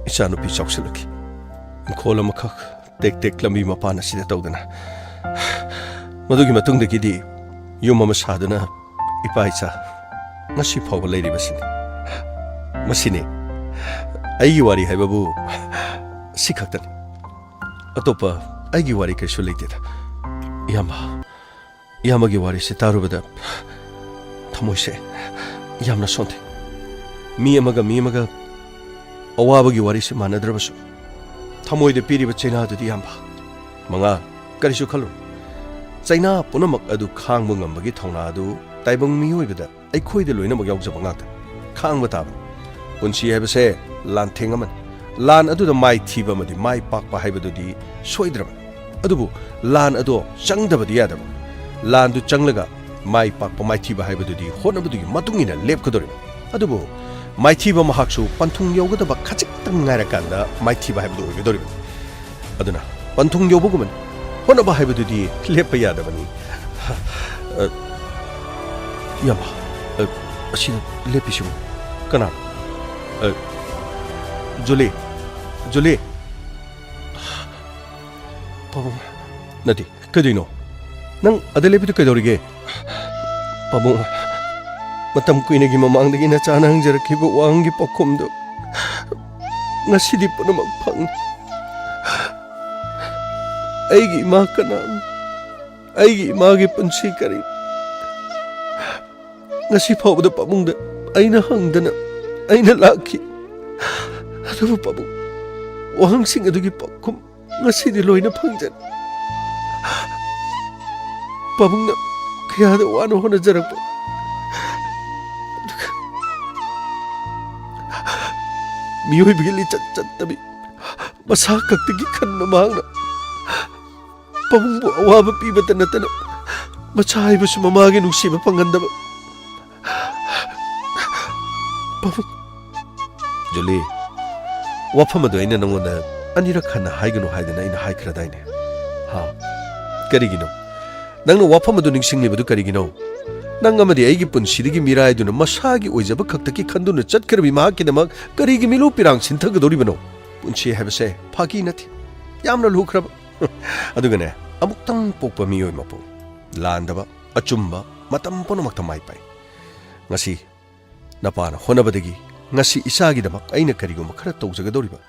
ꯏꯆꯥꯅꯨꯄꯤ ꯆꯥꯎꯁꯤꯜꯂꯛꯈꯤ ꯏꯪꯈꯣꯜ ꯑꯃꯈꯛ ꯇꯦꯛ ꯂꯝꯕꯤ ꯃꯄꯥꯟ ꯑꯁꯤꯗ ꯇꯧꯗꯅ ꯃꯗꯨꯒꯤ ꯃꯇꯨꯡꯗꯒꯤꯗꯤ ꯌꯨꯝ ꯑꯃ ꯁꯥꯗꯨꯅ ꯏꯄꯥ ꯏꯆꯥ ꯉꯁꯤ ꯐꯥꯎꯕ ꯂꯩꯔꯤꯕꯁꯤꯅꯤ ꯃꯁꯤꯅꯤ ꯑꯩꯒꯤ ꯋꯥꯔꯤ ꯍꯥꯏꯕꯕꯨ ꯁꯤ ꯈꯛꯇꯅꯤ ꯑꯇꯣꯞꯄ ꯑꯩꯒꯤ ꯋꯥꯔꯤ ꯀꯩꯁꯨ ꯂꯩꯇꯦꯗ ꯏꯌꯥꯝꯕꯒꯤ ꯋꯥꯔꯤꯁꯤ ꯇꯥꯔꯨꯕꯗ ꯊꯃꯣꯏꯁꯦ ꯌꯥꯝꯅ ꯁꯣꯟꯊꯩ ꯃꯤ ꯑꯃꯒ ꯑꯋꯥꯕꯒꯤ ꯋꯥꯔꯤꯁꯤ ꯃꯥꯟꯅꯗ꯭ꯔꯕꯁꯨ ꯊꯃꯣꯏꯗ ꯄꯤꯔꯤꯕ ꯆꯩꯅꯥꯗꯨꯗꯤ ꯏꯌꯥꯝꯕ ꯃꯉꯥ ꯀꯔꯤꯁꯨ ꯈꯜꯂꯨ ꯆꯩꯅꯥ ꯄꯨꯝꯅꯃꯛ ꯑꯗꯨ ꯈꯥꯡꯕ ꯉꯝꯕꯒꯤ ꯊꯧꯅꯥ ꯑꯗꯨ ꯇꯥꯏꯕꯪ ꯃꯤꯑꯣꯏꯕꯗ ꯑꯩꯈꯣꯏꯗ ꯂꯣꯏꯅꯃꯛ ꯌꯥꯎꯖꯕ ꯉꯥꯛꯇꯅꯤ ꯈꯥꯡꯕ ꯇꯥꯕꯅꯤ ꯄꯨꯟꯁꯤ ꯍꯥꯏꯕꯁꯦ ꯂꯥꯟꯊꯦꯡ ꯑꯃꯅꯤ ꯂꯥꯟ ꯑꯗꯨꯗ ꯃꯥꯏ ꯊꯤꯕ ꯑꯃꯗꯤ ꯃꯥꯏ ꯄꯥꯛꯄ ꯍꯥꯏꯕꯗꯨꯗꯤ ꯁꯣꯏꯗ꯭ꯔꯕꯅꯤ ꯑꯗꯨꯕꯨ ꯂꯥꯟ ꯑꯗꯣ ꯆꯪꯗꯕꯗꯤ ꯌꯥꯗꯕ ꯂꯥꯟꯗꯨ ꯆꯪꯂꯒ ꯃꯥꯏ ꯄꯥꯛꯄ ꯃꯥꯏꯊꯤꯕ ꯍꯥꯏꯕꯗꯨꯗꯤ ꯍꯣꯠꯅꯕꯗꯨꯒꯤ ꯃꯇꯨꯡ ꯏꯟꯅ ꯂꯦꯞꯀꯗꯧꯔꯤꯕ ꯑꯗꯨꯕꯨ ꯃꯥꯏꯊꯤꯕ ꯃꯍꯥꯛꯁꯨ ꯄꯟꯊꯨꯡ ꯌꯧꯒꯗꯕ ꯈꯖꯤꯛꯇꯪ ꯉꯥꯏꯔꯀꯥꯟꯗ ꯃꯥꯏꯊꯤꯕ ꯍꯥꯏꯕꯗꯨ ꯑꯣꯏꯒꯗꯧꯔꯤꯕꯅꯤ ꯑꯗꯨꯅ ꯄꯟꯊꯨꯡ ꯌꯧꯕꯒꯨꯝꯕꯅꯤ ꯍꯣꯠꯅꯕ ꯍꯥꯏꯕꯗꯨꯗꯤ ꯂꯦꯞꯄ ꯌꯥꯗꯕꯅꯤ ꯏꯌꯥꯝꯕ ꯑꯁꯤꯗ ꯂꯦꯞꯄꯤꯁꯤꯕꯨ ꯀꯅꯥꯅꯣ ꯖꯨꯂꯤ ꯄꯥꯕꯨꯡ ꯅꯠꯇꯦ ꯀꯩꯗꯧꯅꯣ ꯅꯪ ꯑꯗ ꯂꯦꯞꯄꯤꯗꯨ ꯀꯩꯗꯧꯔꯤꯒꯦ ꯄꯥꯕꯨꯡ ꯃꯇꯝ ꯀꯨꯏꯅꯒꯤ ꯃꯃꯥꯡꯗꯒꯤ ꯅꯆꯥꯅ ꯍꯪꯖꯔꯛꯈꯤꯕ ꯋꯥꯍꯪꯒꯤ ꯄꯥꯎꯈꯨꯝꯗꯨ ꯉꯁꯤꯗꯤ ꯄꯨꯝꯅꯃꯛ ꯐꯪꯏ ꯑꯩꯒꯤ ꯏꯃꯥ ꯀꯅꯥꯅꯣ ꯑꯩꯒꯤ ꯏꯃꯥꯒꯤ ꯄꯨꯟꯁꯤ ꯀꯔꯤ ꯉꯁꯤ ꯐꯥꯎꯕꯗ ꯄꯥꯕꯨꯡꯗ ꯑꯩꯅ ꯍꯪꯗꯅ ꯑꯩꯅ ꯂꯥꯛꯈꯤ ꯑꯗꯨꯕꯨ ꯄꯥꯕꯨꯡ ꯋꯥꯍꯪꯁꯤꯡ ꯑꯗꯨꯒꯤ ꯄꯥꯎꯈꯨꯝ ꯉꯁꯤꯗꯤ ꯂꯣꯏꯅ ꯐꯪꯖꯔꯦ ꯄꯥꯕꯨꯡꯅ ꯀꯌꯥꯗ ꯋꯥꯅ ꯍꯣꯠꯅꯖꯔꯛꯄ ꯃꯤꯑꯣꯏꯕꯒꯤ ꯂꯤꯆꯠ ꯆꯠꯇꯕꯤ ꯃꯁꯥ ꯈꯛꯇꯒꯤ ꯈꯟꯕ ꯃꯍꯥꯛꯅ ꯄꯥꯕꯨꯡꯕꯨ ꯑꯋꯥꯕ ꯄꯤꯕꯇ ꯅꯠꯇꯅ ꯃꯆꯥ ꯍꯥꯏꯕꯁꯨ ꯃꯃꯥꯒꯤ ꯅꯨꯡꯁꯤꯕ ꯐꯪꯍꯟꯗꯕ ꯄꯥꯕꯨꯡ ꯖꯨꯂꯤ ꯋꯥꯐꯝ ꯑꯗꯨ ꯑꯩꯅ ꯅꯉꯣꯟꯗ ꯑꯅꯤꯔꯛ ꯍꯟꯅ ꯍꯥꯏꯒꯅꯨ ꯍꯥꯏꯗꯅ ꯑꯩꯅ ꯍꯥꯏꯈ꯭ꯔꯗꯥꯏꯅꯦ ꯀꯔꯤꯒꯤꯅꯣ ꯅꯪꯅ ꯋꯥꯐꯝ ꯑꯗꯨ ꯅꯤꯡꯁꯤꯡꯂꯤꯕꯗꯨ ꯀꯔꯤꯒꯤꯅꯣ ꯅꯪ ꯑꯃꯗꯤ ꯑꯩꯒꯤ ꯄꯨꯟꯁꯤꯗꯒꯤ ꯃꯤꯔꯥꯏꯗꯨꯅ ꯃꯁꯥꯒꯤ ꯑꯣꯏꯖꯕ ꯈꯛꯇꯒꯤ ꯈꯟꯗꯨꯅ ꯆꯠꯈ꯭ꯔꯕꯤ ꯃꯍꯥꯛꯀꯤꯗꯃꯛ ꯀꯔꯤꯒꯤ ꯃꯤꯂꯨ ꯄꯤꯔꯥꯡ ꯁꯤꯟꯊꯒꯗꯧꯔꯤꯕꯅꯣ ꯄꯨꯟꯁꯤ ꯍꯥꯏꯕꯁꯦ ꯐꯥꯒꯤ ꯅꯠꯇꯦ ꯌꯥꯝꯅ ꯂꯨꯈ꯭ꯔꯕ ꯑꯗꯨꯒꯅꯦ ꯑꯃꯨꯛꯇꯪ ꯄꯣꯛꯄ ꯃꯤꯑꯣꯏ ꯃꯄꯣꯛ ꯂꯥꯟꯗꯕ ꯑꯆꯨꯝꯕ ꯃꯇꯝ ꯄꯨꯝꯅꯃꯛꯇ ꯃꯥꯏ ꯄꯥꯛꯏ ngasi napana honabadagi ngasi isagidamak aina kariguma khara tawjagadoriba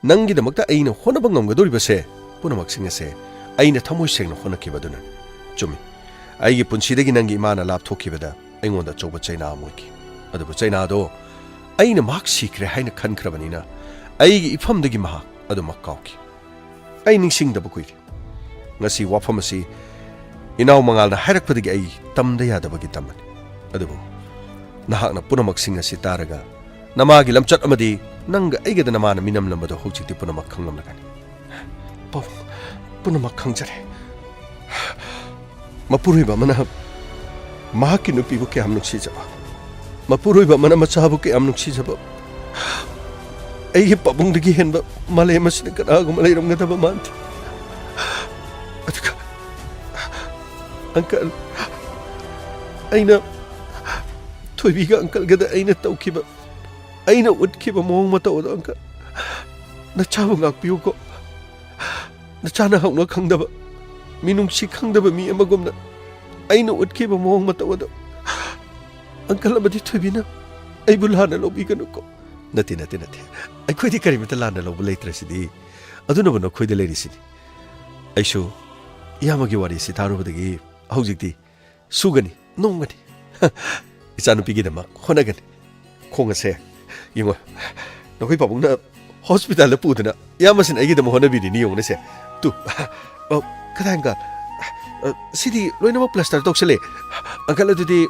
nangidamakta aina honaba ngamgadoriba se punamak singase aina thamoi sengna honakibaduna chumi aigi punsidagi nangi imana lapthokibada aingonda choba chaina amoiki adubu chaina do aina mak sikre haina khankrabanina aigi ifamdagi mahak adu makkauki ai ningsingdaba kuiri ngasi wafamasi inaw mangalna hairakpadagi ai tamda yadabagi tamani adubu nahakna punamak singasi taraga namagi lamchat amadi nanga aigada namana minam lambado hojikti punamak khanglamlagani punamak khangjare mapuruiba mana mahaki nupibu ke am nuksijaba mapuruiba mana machabu ke am nuksijaba ai pabungdagi henba male masina kanagu malai ramgadaba manti aduka uncle aina thoibiga uncle gada aina taukiba aina utkiba mong mata oda uncle na chabu ngakpiu ko na chana hauna khangdaba minungsi khangdaba mi amagomna aina utkiba mong mata oda uncle amadi thoibina ai bulhana lobi kanu ko nati ai khoi di karimata lana lobu leitrasidi aduna bano khoi de leirisidi aishu yamagi wari si tarubadagi haujikti sugani nongani isanu pigidama honagani khongase yingo nokoi pabungna hospital la pudana yamasin aigidama honabidi ni yongna se tu kadanga sidi loinama plaster toksele uncle adudi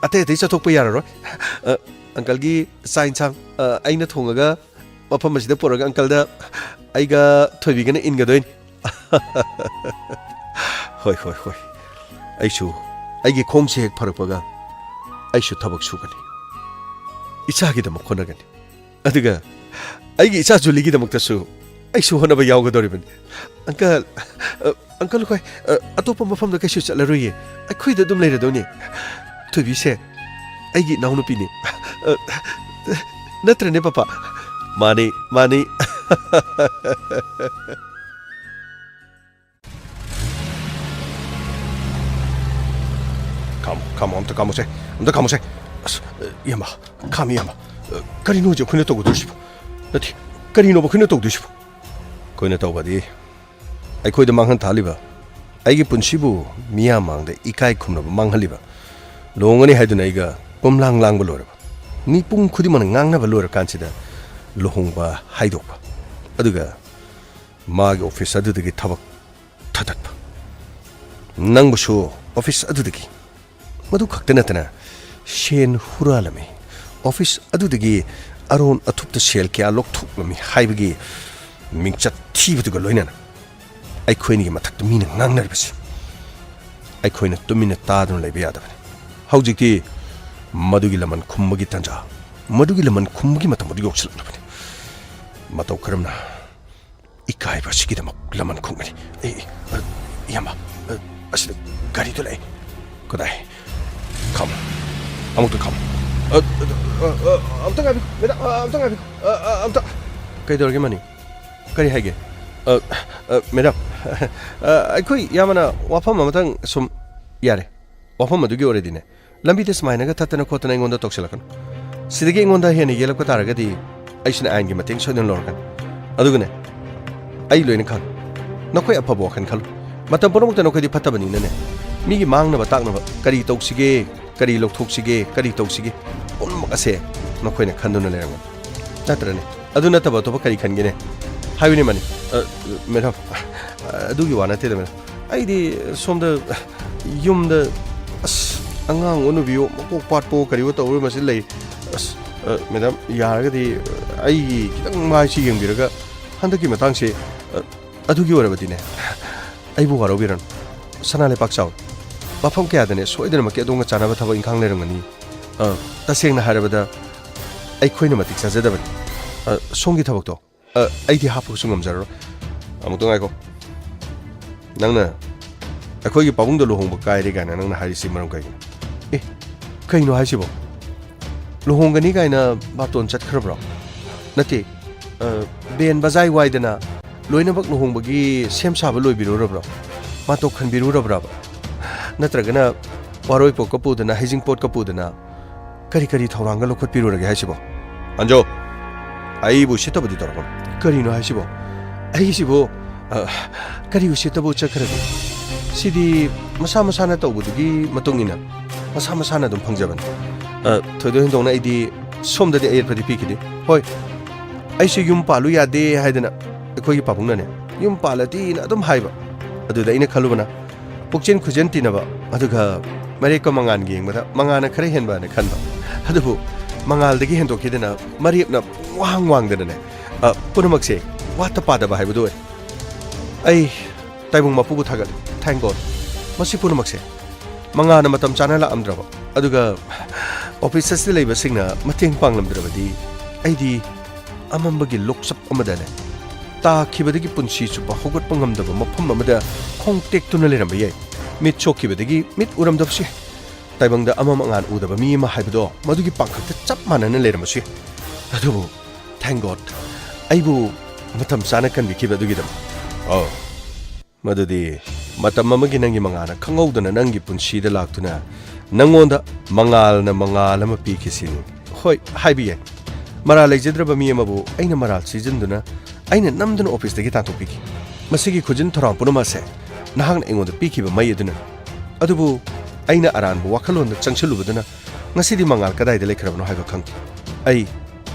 ate sa thokpa yararo uncle gi sign sang aina thongaga mafam asida poraga uncle da aiga thoibigana ingadoin hoi aishu aigi khongse hek pharakpaga aishu thabak sugani ichagi dam khonagani aduga aigi icha juligi dam tasu aishu honaba yawgadoribani uncle khoi atopa mafam da kaisu chalaroye ai khoi da dum leiradoni thoibi se aigi naunu pini natrane papa mani Come on, come on, Yama, come Yama. Karino jo kuneto guduship. Nati, Karino kuneto guduship. Kuneto badi. I could the mangan taliba. I give Punshibu, Miyamang, the Ikai Kumna Manghaliba. Longani had an aiga, Pumlang lang balora. Nipung Kudiman Nanga Valora consider Lohongba Haidopa. Aduga Mag office adudigi tabak tatak. Nangbusho office adudigi. Madu kaktanatana Shen Huralami office adudagi aron atupta shell kya lok thukmami haibagi mingchat thibuga loinana ai khoini mathak to mina ngangnarbasi ai khoina tumina tadun leibe yadabani haujiki madugi laman khummagi tanja madugi laman khummagi matam du yoksilabani mataw karamna ikai basigi damak laman khungani yama asida gari to lai kodai come amuk come amta kai dorge mani kari hage madam aikoi yamana wafam amatang sum yare wafam adugi already ne lambi des maina ga tatana khotana ingonda tokselakan sidagi ingonda heni yelakko taragadi aisina angi mateng soidon lorkan adugune ai loina khan nakoi apabo khan khal matam poromuk ta nokoi di phatabani ne migi mangna ba takna ba kari toksige kari lokthoksigge kari togsige onmak ase nokoina khanduna lerang natrane aduna taba to kari khangene haibini mani madam adugi wana te da aidi somda yumda angang onubiyo ko patpo kari wo tawre masi lei madam yaragadi ai kitang mai si yengbiraga handaki matangse adugi warabadine aibu warobiran sanale paksaw Bafam kaya dane soidana make adonga chanaba thaba inkhang lerangani tasengna harabada ai khoina matik sajadaba songi thabak to ai di hapu sungam jaro amuto ngai ko nangna akhoi gi pabung do lohong kai re gana nangna hari si maram kai kai no haisibo lohong gani kai na baton chat khrabro nati ben bazai waidana loina bak lohong bagi sem saba loi biru rabro mato khan biru rabra natragana waroi po kapudana hijing pot kapudana kari kari thawranga lokhot pirurage haisibo anjo ai bu sitabudi dorgon kari no haisibo ai sibo kari u sitabu chakrade sidi masa masana tawbudugi matungina masa masana dum phangjaban thoido hindona idi somdadi air padi pikidi hoi ai se yum palu yade haidana ekoi papungna ne yum palati na dum haiba aduda ina khalubana pukchen khujen tinaba aduga mari ko mangan gi ngada mangana khare henba ne khanba adubu mangal degi hendo kidena mari na wang wang dana ne punamak se wata pada ba haibu do ai taibung mapu bu thagal thank god masi punamak se mangana matam chana la amdraba aduga office se leiba singna mateng panglamdrabadi aidi amambagi loksap amadane ta khibadagi punsi chupa hogot pangamdaba mafam amada khongtek tuna leramba yai mit chokibadagi mit uramdabsi taibangda amam angan udaba mi ma haibdo madugi pangkhakta chap manana lerambasi adubu thank god aibu matam chana kan bikibadagi dam oh madudi matam amagi nangi mangana khangowdana nangi punsi da laktuna nangonda mangal ama pikisin hoi haibi yai maral lejedraba mi amabu aina maral season aina namduna office dagi tantu piki masigi khujin thoram punama se nahang engon da piki ba mai aduna adubu aina aran bu wakhalon da changchilubaduna ngasidi mangal kadai da lekhrabno haiba khang ai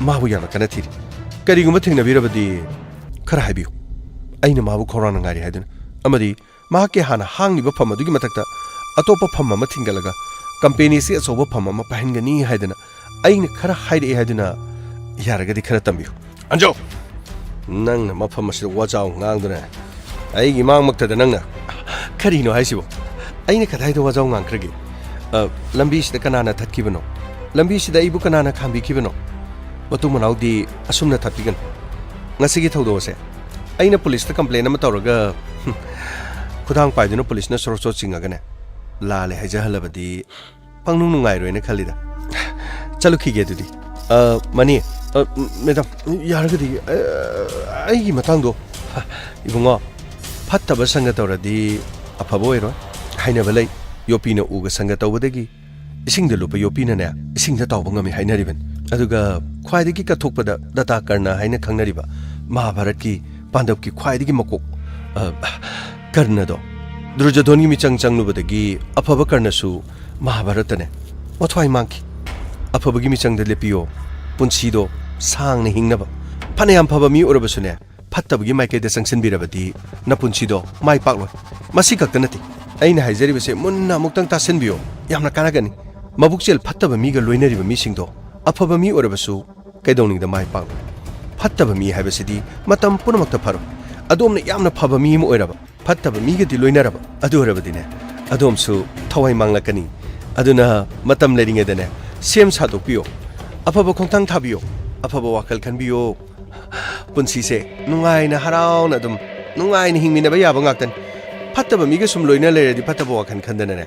mabu yana kana thiri kariguma thingna birabadi khara haibiu aina mabu khorana ngari haiduna amadi mahake hana hangni ba pham adugi matakta atopa pham ama thingalaga company se asoba pham ama pahingani haiduna aina khara haide haiduna yaragadi khara tambiu anjo nang na mafam asida wajaw ngangduna aigi mangmaktada nangna karino haisibo aina kadhaida wajaw ngangkragi lambi sida kanana thatkibano lambi sida ibu kanana khambikibano matu manaudi asumna thatpigan ngasigi thawdose aina police ta complain ama tawraga khudang paiduna police na sorso chingagane lale haija halabadi pangnung nungai roina khalida chalukhige dudi mani madam yaragadi ai matangdo ibungo phattaba sanga tawradi afabo ero haina balai yopina uga sanga tawbadagi isingda lupa yopina ne isingda tawbangami hainariban aduga khwaidagi ka thokpada data karna haina khangnariba mahabharat ki pandab ki khwaidagi makok karna do drujadon gi michang changlubadagi afaba karna su mahabharat ne mathwai mangki afaba gi michang de lepiyo punsido sang ne hingnaba phanayam phaba mi urabasune phattabagi maike de sangsin birabadi na punsido mai paklo masi kakta nati aina haijari base munna muktang ta senbiyo yamna kanagani mabukchel phattaba mi ga loinari ba mi singdo aphaba mi urabasu kaidongning da mai paklo phattaba mi haibasidi matam punamakta pharo adomna yamna phaba mi mo oiraba phattaba mi ga di loinaraba adu urabadine adomsu thawai manglakani aduna matam leringe dane sem sadokpiyo afaba khongtang thabiyo afaba wakal khanbiyo punsi se nungai na harau na dum nungai ni hingmina ba yaba ngaktan phattaba mi ga sum loina leradi phattaba wakhan khandana ne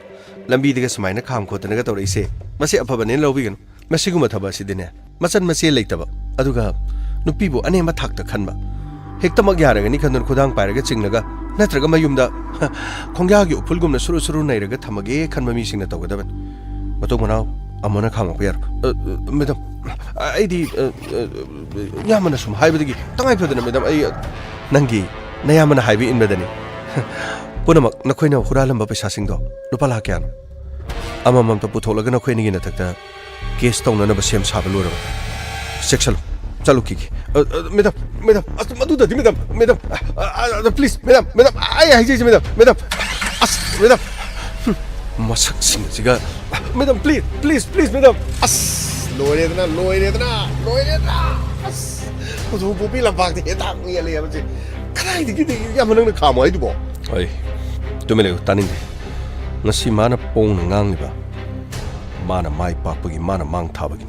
lambi diga sumaina kham khotana ga tawrai se masi afaba ne lobigan masi guma thaba sidine machan masi leitaba aduga nupi bu ane ma thakta khanba hektamak yaraga ni khanun khudang pairaga chingnaga natraga mayumda khongya gi upulgumna suru suru nairaga thamage khanma mi singna tawgadaban matong manau amana khama ko yar madam aidi yamana sum haibadagi tangai phadana madam ai nangi nayamana haibi inbadani punamak nakhoina huralamba paisa singdo lupa la kyan amamam ta putholaga nakhoini gi natakta case tawna na basem sabalura section chalu ki madam madu da madam please madam ai haiji madam as madam masak sing siga madam please madam as loiredna as odu bobi la bag de ta mi ale ya je kai digi yamana na khamo ai dubo ai tumele tanin ngasi mana pong ngang ba mana mai pakpagi mana mang thabagi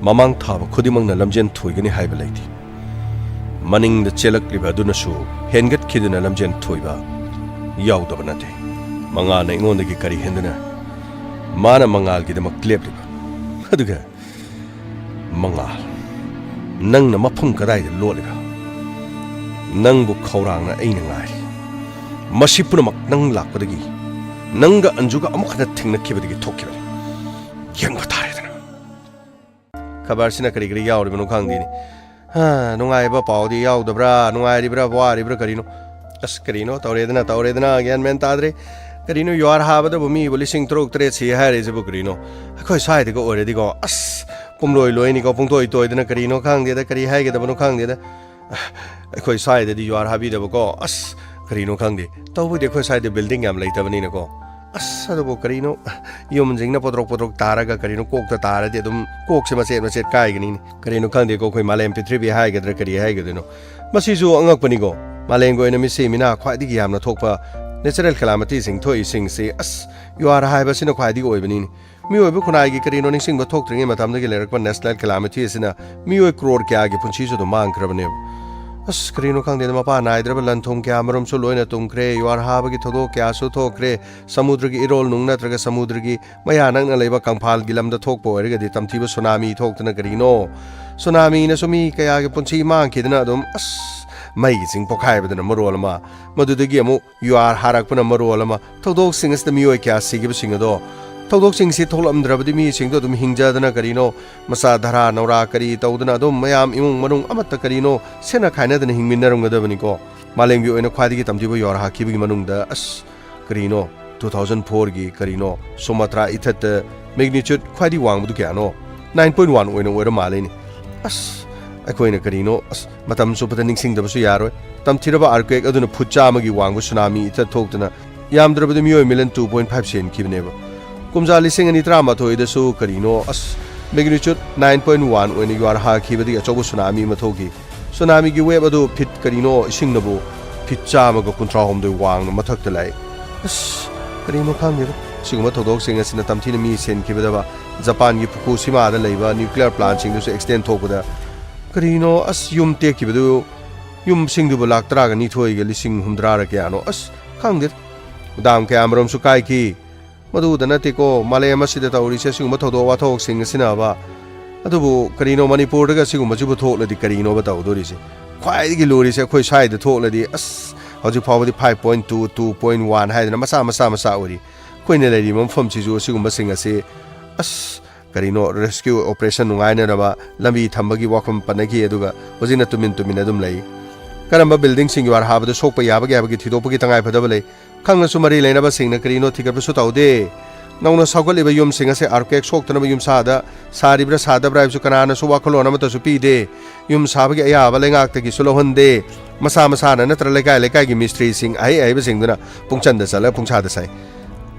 mamang thaba khudimang na lamjen thoigani haiba laiti maning da chelak liba duna su hengat khiduna lamjen thoiba yaudaba nate manga na ingondagi kari henduna mana mangal gi damak klep liba aduga mangal nang na mafum kadai da loliba nang bu khawrang na aina ngai masipuna mak nang lakpadagi nanga anjuga amukhana thingna khibadagi thokkiba yang batare dana खबरसिना करी करी यावरिबनो खांगदिनी नुंगाइबा पाउदी यावदब्रा नुंगाइरिब्रा वारिब्रा करिनो अस करिनो तौरेदना ज्ञान main ताद्रे करिनो you're हाबदबु मी लिसिंग तरुक तरे छी हाइरेजबु करिनो अखोय साइदगो ओरेदिगो अस पुमलोय लोयनिको पुंतोय तोयदना करिनो खांगदेदा करी हाइगेदबनो खांगदेदा अखोय साइददि युआर हाबिदबको अस करिनो खांगदे तौबुदि अखोय साइद बिल्डिंग याम लैतबनिनको अस अदबो करिनो युम जिंगना पोद्रोक तारगा करिनो कोकता तारदि अदुम कोकसे मचेत काइगनी करिनो खांगदे को अखोय मालेम पृथ्वी हाइगदरा करी हाइगदनो मसिजु अंगकपनिगो मालेंगो एना मिसे मिना ख्वाइदि यामना थोकपा नेचुरल कैलामिटी सिंग थोइ सिंग से अस युआर हाइबसिना ख्वाइदि ओइबनी मिओइबु खुनाइगी करिनो निसिंग बथोकत्रिङे मतमदगी लेरकपा नेशनल कैलामिटी सिना मिओइ क्रोर क्यागी पुंछिसु दो मांगख्रबने अस करिनो खांगदे मपा नाइद्रब लंथोम क्या मरमसु लोइना तुमख्रे युआर हाबगी थोदो क्या सु थोकरे समुद्रगी इरोल नुंग नत्रगा समुद्रगी मया नंगना लेबा कंफालगी लमदा थोकपो ओइरगदि तमथिबा सुनामी थोकतना करिनो सुनामी न सुमी कयागी पुंछि मांगखिदना अदुम अस मई सिंग पोखाइबदना मरोलमा मदुदगी अमु युआर हारकपना मरोलमा थोदोक सिंगसदा मिओइ क्या सिगिब सिंगदो थोदोक सिंगसि थोलमद्रबदि मी सिंगदो अदुम हिंगजादना करिनो मसा धरा नौरा करी तौदना अदुम मयाम इमुंग मनुंग अमत्त करिनो सेना खाइनादना हिंगमिनरंगदबनिको मालेंगी ओइना ख्वाइदगी तमथिबो युआर हाकिबगी मनुंगदा अस करिनो 2004 गी करिनो सुमात्रा इथत मैग्नीट्यूड ख्वाइदि वांगबदु क्यानो 9.1 ओइना ओइरा मालेनि अस अखोइना करिनो अस मतम सुपदा निंगसिंगदबसु यारोय तमथिरबा अर्थक्वेक अदुना फुच्चा अमगी वांगबु सुनामी इथत थोकतना यामद्रबदि मिओइ मिलियन 2.5 सेन किबनेबा कुमजा लिसिंग अनि तरामाथोइदसु करिनो अस मैग्नीट्यूड 9.1 ओइना युआर हाखिबदि अचौबु सुनामी मथोगी सुनामी की वेब अदु फिट करिनो इसिंगनबु फिट चामगा कुंट्रा हमदो वांगनो मथक्ता लाई अस करिनो खांगेबा सिगुमा थोदोक सिंग असिना तमथिना मी सेन किबदबा जापान की फुकुशिमादा लेबा न्यूक्लियर प्लांट सिंगदुसु एक्सटेंड थोकदा करिनो अस युम टेकिबदु युम सिंगदुबु लाख तरागा निथोइगा लिसिंग हुमद्रारा क्यानो अस खांगदे दाम क्यामरम सु काइकी मधुदा नतेको मालेम असिदा तौरिसे सिगुमा थोदो वाथोक सिंग सिनाबा अदुबु करिनो मणिपुरदगा सिगुमा जुबु थोकलदि करिनो बताउदोरिसे ख्वाइदगी लोरिसे अखोय साइद थोकलदि अस हजि फावदि 5.2 2.1 हाइदना मसा ओरि खोइने लेरि मफम सिजु सिगुमा सिंग असे अस करिनो रेस्क्यू ऑपरेशन नुगाइनरबा लंबी थंबगी वाखम पनगी अदुगा हजिना तुमिन अदुम लई करंबा बिल्डिंग सिंग युआर हाबदो सोकपा याबगी थिदोपगी तंगाइ फदबा लई खांगनसु मरि लेनबा सिंगना करिनो थिगरबसु ताउदे नौना सागलिबा युम सिंग असे आर्केक सोक्तनबा युम सादा सारिब्रा सादब्रा हाइबसु कनानसु वाखलोन अमतसु पीदे युम साबगी अयाबा लेंगाक्तगी सुलोहनदे मसा नत्र लेकाई मिस्त्री सिंग आइबा सिंगदुना पुंगचंदा चला पुंगसादा साइ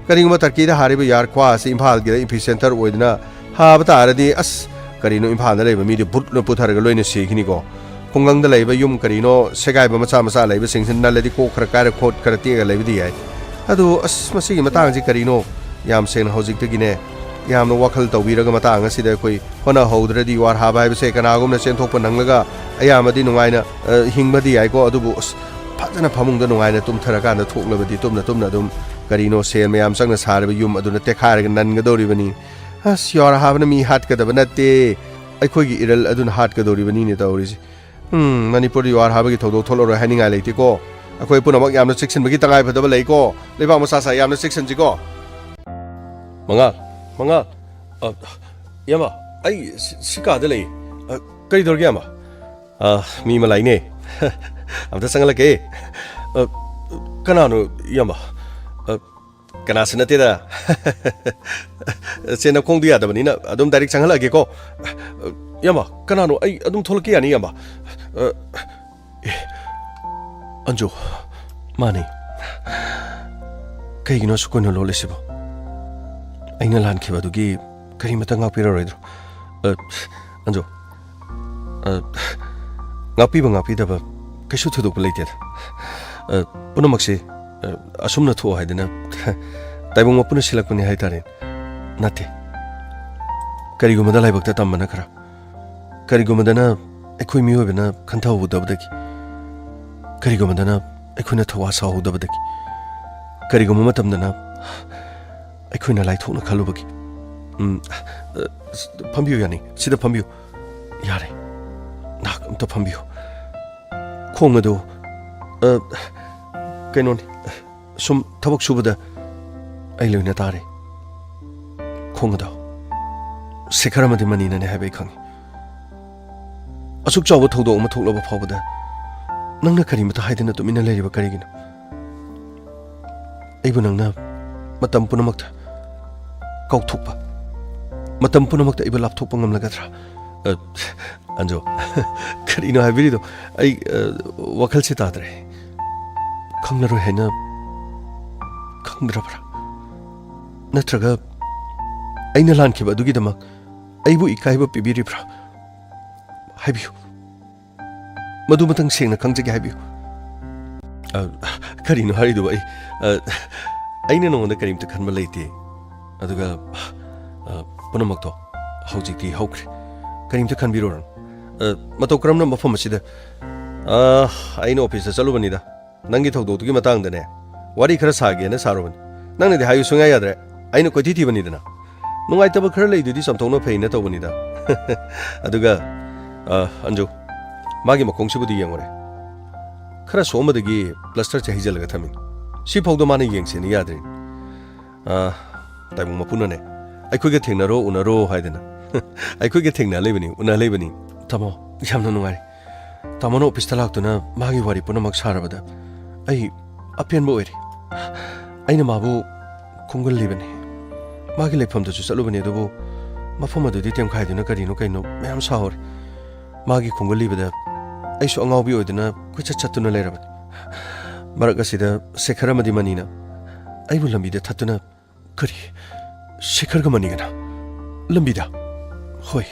करिंगमा तरकीदा हारिबा यार ख्वास इम्फालगी इपिसेंटर ओइदना हाब तारदी अस करिनो इम्फालदा लेबा मिदि बुटना पुथरगा लोइना सिखिनिको खुंगंगदा लेबा युम करिनो सेगाइबा मचा लेबा सिंगसिन नलदि को खर कार खोट खर तेगा लेबदि याय अदु अस मसिगी मतांगजि करिनो याम सेन हौजिकतगिने यामनो वखल तौबिरगा मतांग असिदा कोइ होना हौद्रदि युआर हाबा हाइबसे कनागुमना सेनथोकपा नंगलगा अयामदि नुगाइना हिंगबदि यायको अदुबु फजना फमुंगदा नुगाइना तुमथरकाना थोकलबदि तुमना दुम करिनो cell मयाम Sangna Sarva yum अदुना तेखारगा ननगदौरिबनि us you're हाबना मी हाटकदबा नते अखोइगी इरल अदुना हाटकदौरिबनि ने तौरिसि मणिपुर युआर हाबगी थौदो थोलरो हानिंगाइ लेतिको अखोइ पुनमक यामना सेक्शनबगी तंगाइ फदबा लेको लेबा मसासा यामना सेक्शनजिको मंगाल यामा आई सिकादा ले कई दौर गया मी मलाइने अब संगलके कनानो यामा कनास नतेदा सेना खोंदु यादबनिना अदुम डायरेक्ट संगलगेको यामा कनानो आई अदुम थोलके यानी यामा अंजो माने कईगिनो सुकोनो लोलेसिबो अइना लानखिबदुगी करिमता ngapiroidro anjo ngapiba kaisu thuduk leite punamakse asumna tho haidena taibong mapuna silakpani haitare nate karigumada laibakta tambana khara karigumadana ekhoi miobena khantha udabdaki karigumadana ekhoina thawa sa udabdaki karigum matamdana अखोइना लाइथोकना खलुबगी फंबियो यानी सिदा फंबियो यारे नाक अमता फंबियो खोंगदो कैनोनी सुम थबक सुबदा आई लोइना तारे खोंगदो सिखरमदि मनीना ने हाबे खंगी असुक चाव थौदो अमा थोकलब फावबदा नंगना करीमता हाइदना तुमिना लेरिबा करिगिनो अइबु नंगना मतम पुनमक्ता कौथोकपा मतम पुनमक्ता इबा लापथोकपा ngamlagatra अंजो करीनो हाइबिरिदो अइ वखल से तादरे खंगनरो हैना खंगद्रबरा नत्रगा अइना लानखिबा दुगिदमक अइबु इकाइबा पिबिरिब्रा हाइबियो मधु मतंग सेंगना खंगजगे हाइबियो करीनो हारिदो अइना नोंगना करीमता खनबा लेते अदुगा पुनमक्तो हौजिकि हौख्रे करीमता खनबिरोरन मतौ करमना मफम असिदा अइना ऑफिस चलुबनिदा नंगी थौदोदुगी मतंगदने वारी खरा सागेना सारोबनि नंगनदि हायु सुंगा याद्रे अइना कोइथि थिबनिदना नुंगाइतबा खरा लेदुदि समथौना फेइना तौबनिदा अदुगा अंजो मागी मखोंसिबुदि यंगोरे खरा सोमदगी प्लास्टर चाहिजलगा थमिन सि फौदो माने यंगसेनि याद्रे ताइबु मपुनने अइखोगे थेंनारो उनारो हाइदना अइखोगे थेंना लेबनि उना लेबनि तमो यामना नुंगाइ तमोनो ऑफिस तलाक्तुना मागी वारी पुनमक सारबदा अइ अपेनबो ओइरि अइना माबु खुंगल लेबनि मागी लेफमदसु चलुबनि दुबु मफम अदुदि टेमखाइदुना करिनो कइनो मयाम साहोर मागी खुंगल लेबदा अइसु अंगावबि ओइदना कुइचा चत्तुना लेरबनि मरक असिदा शेखर अमदि मनिना अइबु लंबिदा थत्तुना करि शेखरगा मनिगना लंबिदा होय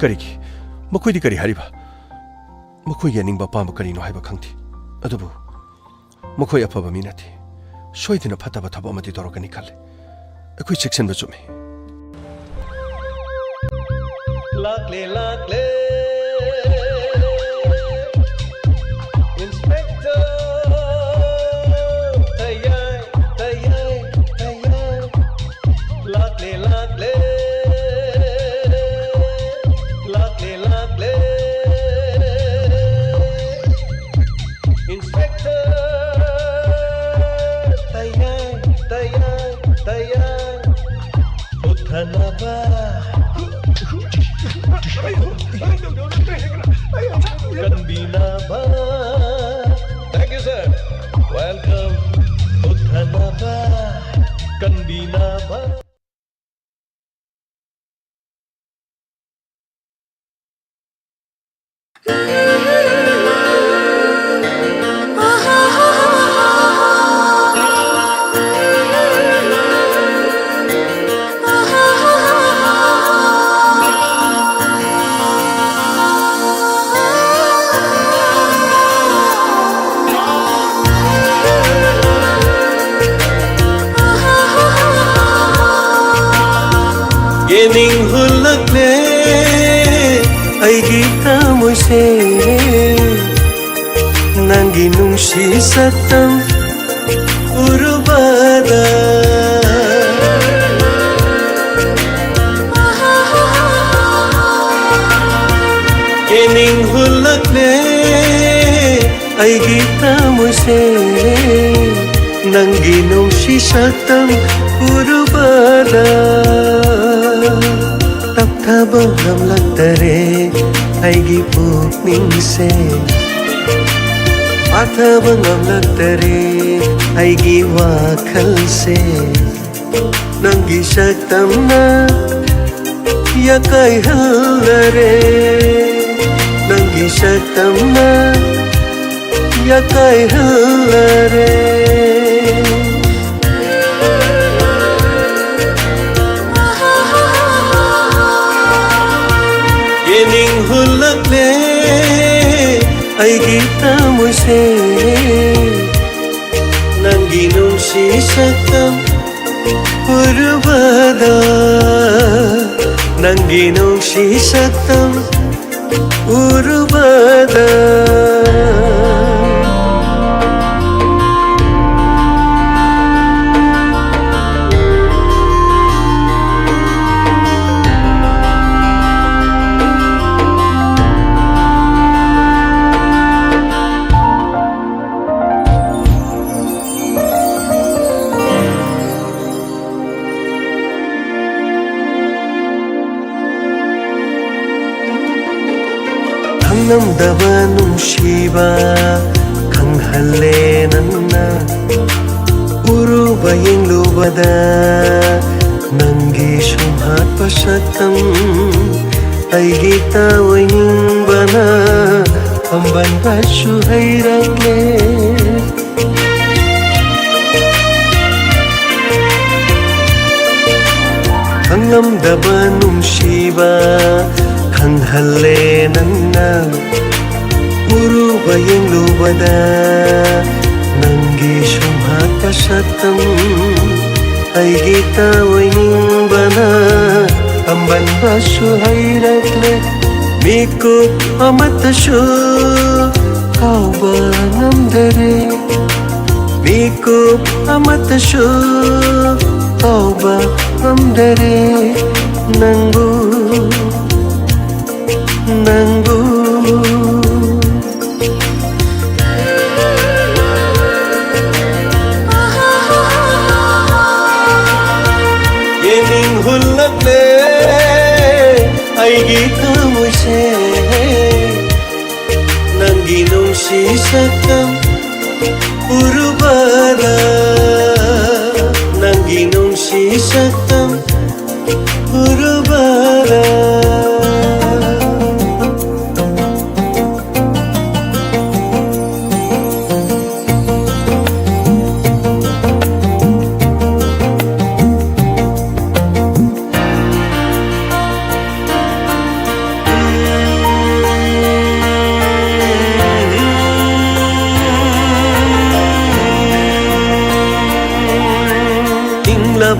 करिगी मखोइदि करि हारिबा मखोइ यानिंबा पाम्बा करिनो हाइबा खंथि अदुबु मखोइ अफबा मिनाथि सोइदना फतबा थबा अमदि तोरकनि खले अखोइ सेक्सनबा चुमे लाकले लाकले इंस्पेक्टर तैयार तैयार तैयार लाकले लाकले लाकले लाकले इंस्पेक्टर तैयार तैयार तैयार उठनबा Kanbinaba. Thank you, sir. Welcome. Uthanaba. Kanbinaba. Yening hulakne aigi tamoise nangi nungsi satam urubada Yening hulakne aigi tamoise nangi nungsi satam urubada तब हम लगतरे आएगी पुकनिंग से तब हम लगतरे आएगी वाखल से नंगी शक्तम ना या कई हल्लरे नंगी शक्तम ना या कई हल्लरे Yening hulakne aigi tamoise nangi nungsi satam urubada nangi nungsi satam urubada ꯈꯪꯂꯝꯗꯕ ꯅꯨꯡꯁꯤꯕ ꯈꯪꯍꯜꯂꯦ ꯅꯪꯅ 우루바 잉루바다 낭기 숑핫 바삭탐 아이기 따와잉바나 amban basu hayrakle khanglamdaba nungsiba khanghalle nangna uruba yenglubada nanggi sumhat pasatam aigi tawaingbana amban basu hayrakle Mikup amatashu kauba namdare Mikup amatashu kauba namdare Nangu Nangu Yening hulakle Aigi kamuise Nanggi nungsi sakam Urubada Nanggi nungsi sakam Urubada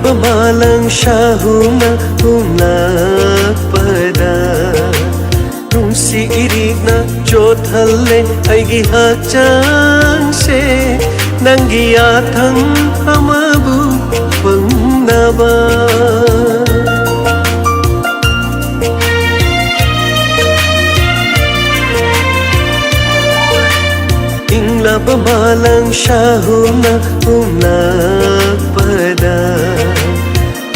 Bamalang syahuna humnak pada Nung si irig na jot halle ay gihachang se Nang giyatang amabu pangnaba Ingla bamalang syahuna humnak pada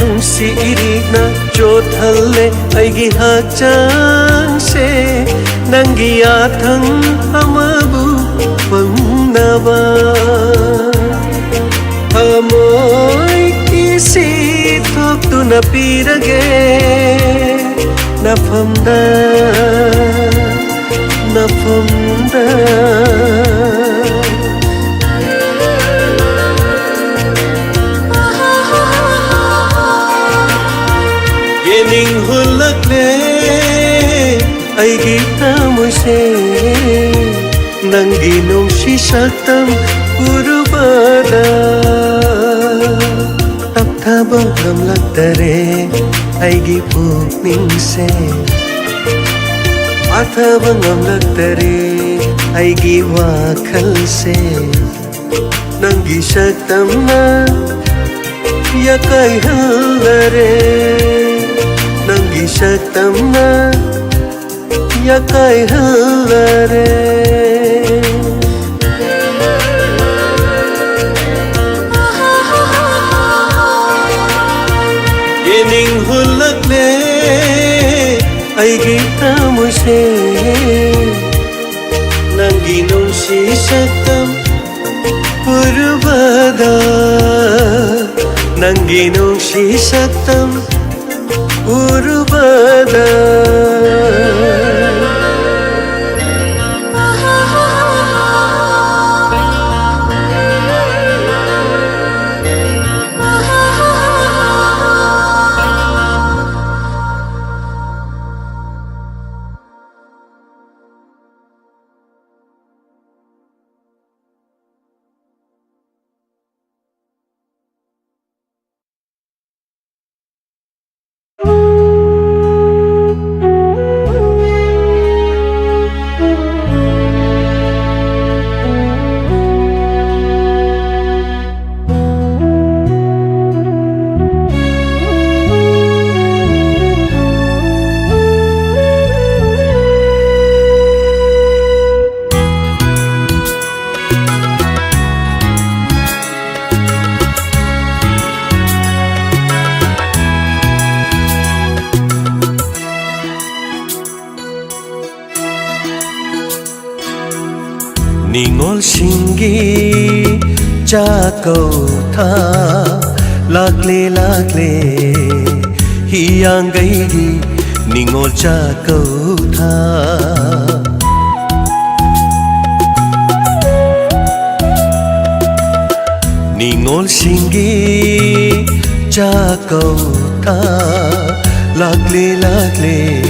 Nung si irig na jot halle ay gihachang se Nang giyatang amabu pangnaba Amoy kisitok tu napirage Napamda Napamda Yening hulakle Aigi tamuise Nanggi nungsi saktam urubada Taptaba namlaktare Aigi pukningse Athaba namlaktare Aigi wakhalse Nanggi saktam na Yakai hallare Nanggi saktam na Yakai hallare Yening hulakle Aigi tamuise Nanggi nungsi saktam Urubada Nanggi nungsi saktam Urubada Ningol shingi Chakau tha Lakle lakle Hiyang gaidi Ningol chakau tha Ningol shingi Chakau tha Lakle lakle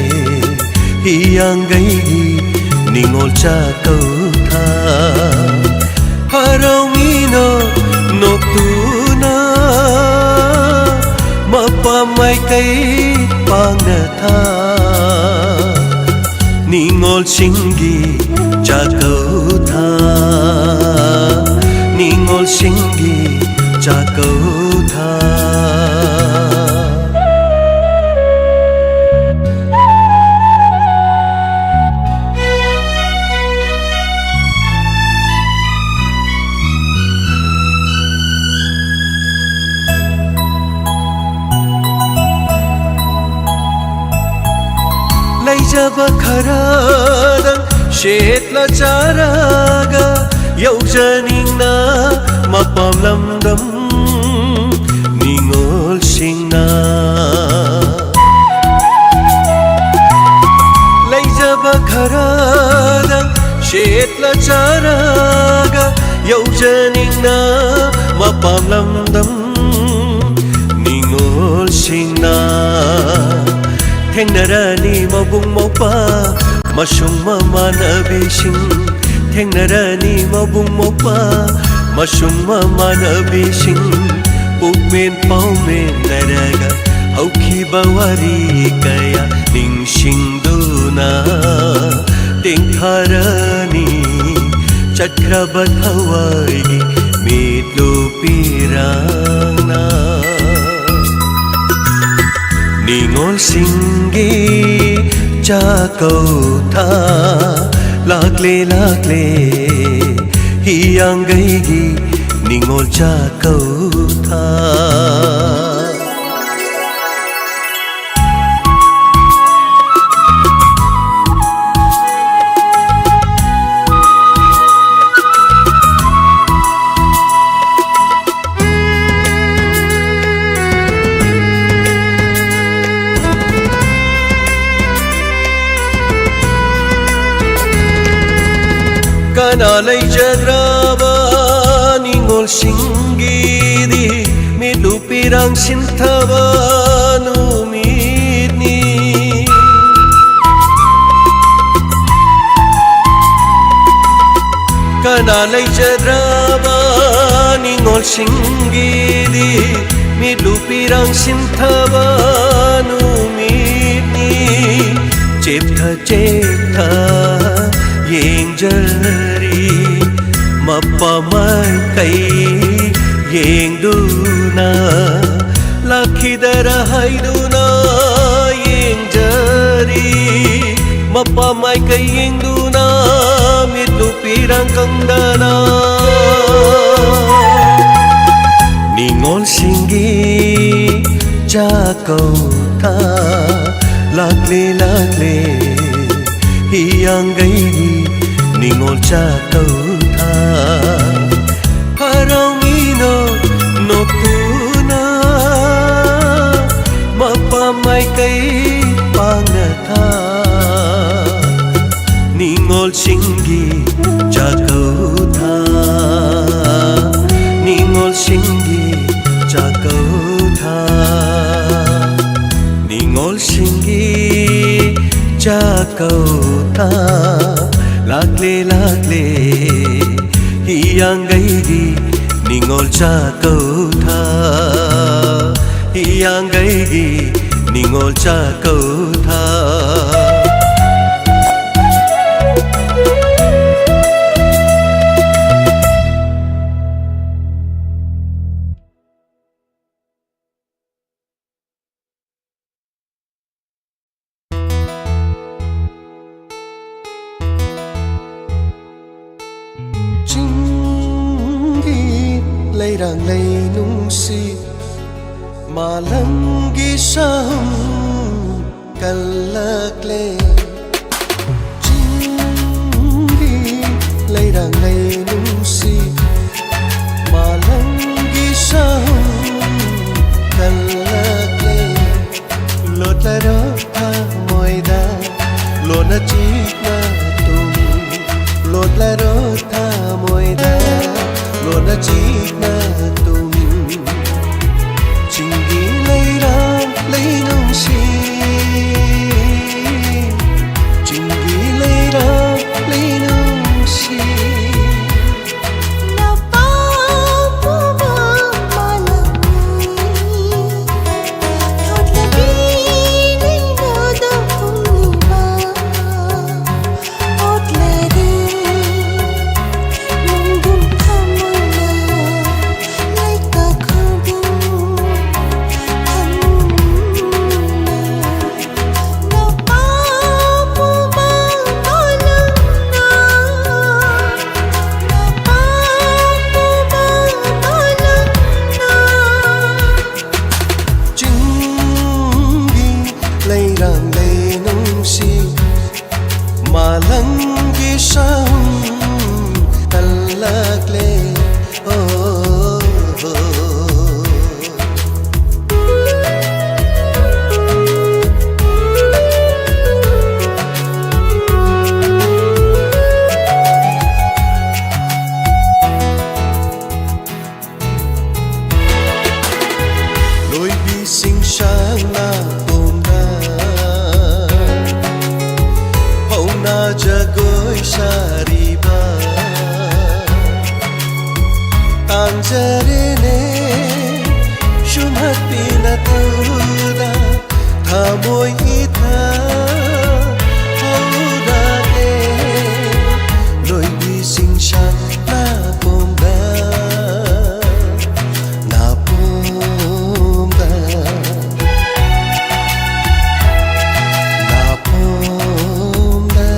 Hiyang gaidi Ningol chakau tha Harawino Noktuna Mapamay kay pangnatha Ningol shingi chakau tha Ningol shingi chakau tha Laijaba kharadang shetla charaga Yaujaningna mapam lamdam Ningol singna Laijaba kharadang shetla charaga Yaujaningna mapam lamdam Ningol singna Thengnarani mabung mopa Masung mamanabising Thengnarani mabung mopa Masung mamanabising Pugmen paumen naraga Hauki bawari kaya Ningsing duna Tingharani Chakrabat Hawaii Mitlu pirana Ningol shingi chakau tha Lakle lakle Hiyang gaigi Ningol chakau tha Kanalay jadraba Ningol shingi di Midupirang sintaba Numidni Kanalay jadraba Ningol shingi di Midupirang sintaba Numidni Cheptha cheptha Yengjari Mapamay kay Yengduna Lakhidara haiduna Yengjari Mapamay kay Yengduna Mitupirang kangdana Ningol shingi chakau tha Lakle lakle Hiyang gaigi Ningol chakau tha Harawino Noktuna Mapamay kay pangnatha Ningol shingi chakau tha Ningol shingi chakau tha Ningol shingi chakau tha Lakle lakle Hiyang gaigi Ningol chakau tha Hiyang gaigi Ningol chakau tha Leirang lei nung si Malangi sahum kalakle Chindi leirang lei nungsi malangi sahum kalakle lot la ro tha moida lona chikna tum lot la ro tha moida lona chikna tum chingi leirang lei nungsi chingi leirang lei nungsi malangi sahum kalakle lối bi xinh sáng na na jagoi sariba tanjarene shumhati na tuda thamoi itha haura e loi bi sing shan na pomda na pomda na pomda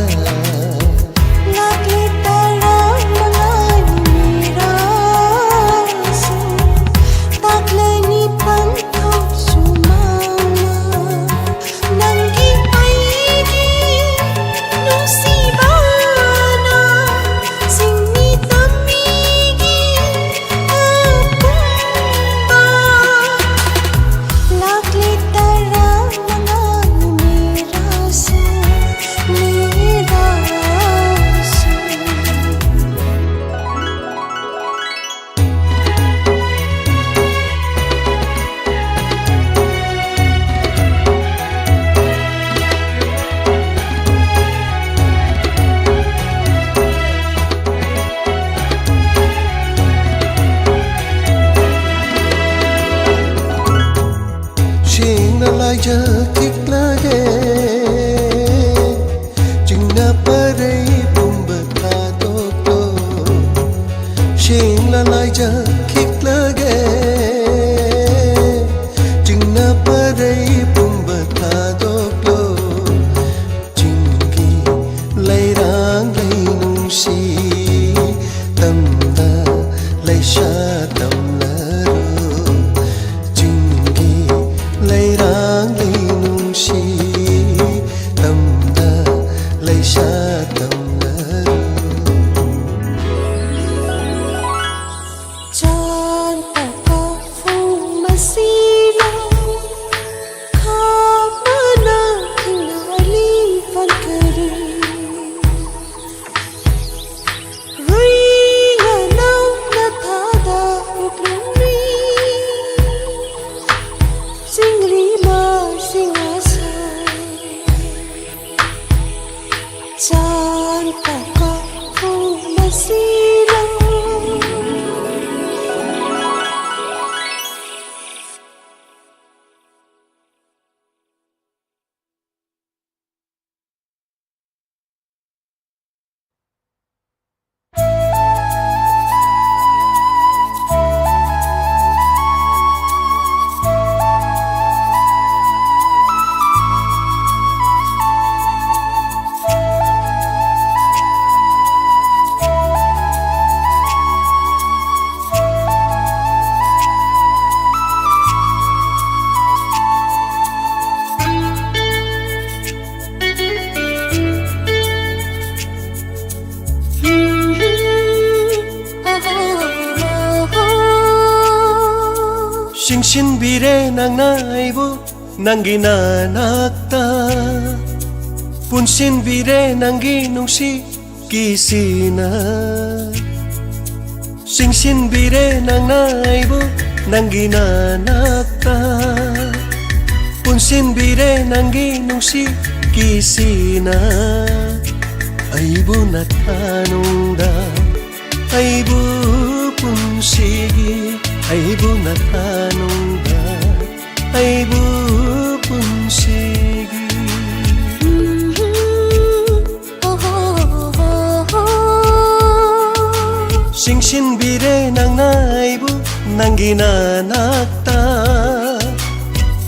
laja kik lage jingna parai pumbata tokto shing la laja kik lage jingna parai pumbata tokto jingi leirang lei nungsi tamda leisha tamlaro jingi leirang lei ꯆꯤꯡꯁꯤꯟꯕꯤꯔꯦ ꯅꯪꯅ ꯑꯩꯕꯨ ꯅꯪꯒꯤ ꯅꯅꯥꯛꯇ ꯄꯨꯟꯁꯤꯟꯕꯤꯔꯦ ꯅꯪꯒꯤ ꯅꯨꯡꯁꯤꯒꯤꯁꯤꯅ ꯆꯤꯡꯁꯤꯟꯕꯤꯔꯦ ꯅꯪꯅ ꯑꯩꯕꯨ ꯅꯪꯒꯤ ꯅꯅꯥꯛꯇ ꯄꯨꯟꯁꯤꯟꯕꯤꯔꯦ ꯅꯪꯒꯤ ꯅꯨꯡꯁꯤꯒꯤꯁꯤꯅ ꯑꯩꯕꯨ ꯅꯊꯥꯅꯨꯡꯗ ꯑꯩꯕꯨ ꯄꯨꯟꯁꯤꯒꯤ ꯑꯩꯕꯨ ꯅꯊꯥꯅꯨꯡꯗ ꯑꯩꯕꯨ ꯄꯨꯟꯁꯤꯒꯤ ꯆꯤꯡꯁꯤꯟꯕꯤꯔꯦ ꯅꯪꯅ ꯑꯩꯕꯨ ꯅꯪꯒꯤ ꯅꯅꯥꯛꯇ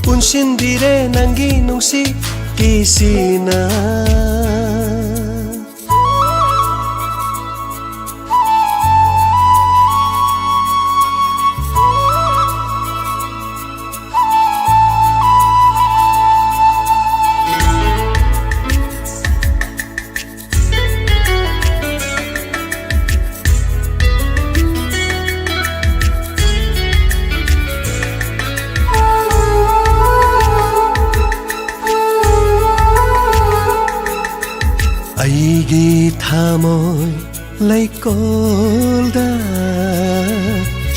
ꯄꯨꯟꯁꯤꯟꯕꯤꯔꯦ ꯅꯪꯒꯤ ꯅꯨꯡꯁꯤꯒꯤꯁꯤꯅ ꯑꯩꯒꯤ ꯊꯃꯣꯏ ꯂꯩꯀꯣꯜꯗ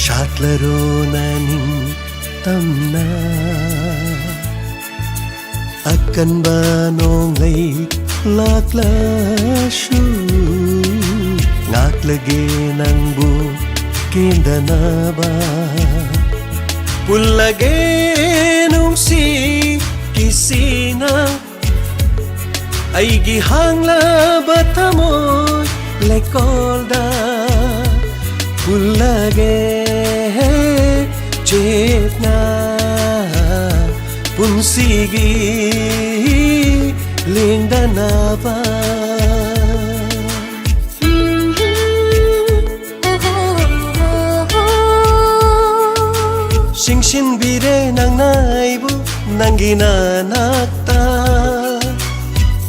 ꯁꯥꯠꯂꯔꯣ ꯅꯅꯤꯡꯇꯝꯅ ꯑꯀꯟꯕ ꯅꯣꯡꯂꯩ ꯂꯥꯛꯂꯁꯨ ꯉꯥꯛꯂꯒꯦ ꯅꯪꯕꯨ ꯀꯦꯟꯗꯅꯕ ꯄꯨꯜꯂꯒꯦ ꯅꯨꯡꯁꯤꯒꯤꯁꯤꯅ ꯑꯩꯒꯤ ꯍꯥꯡꯂꯕ ꯊꯃꯣꯏ ꯂꯩꯀꯣꯜꯗ ꯄꯨꯜꯂꯒꯦ ꯆꯦꯠꯅ ꯄꯨꯟꯁꯤꯒꯤ ꯂꯦꯡꯗꯅꯕ ꯆꯤꯡꯁꯤꯟꯕꯤꯔꯦ ꯅꯪꯅ ꯑꯩꯕꯨ ꯅꯪꯒꯤ ꯅꯅꯥꯛꯇ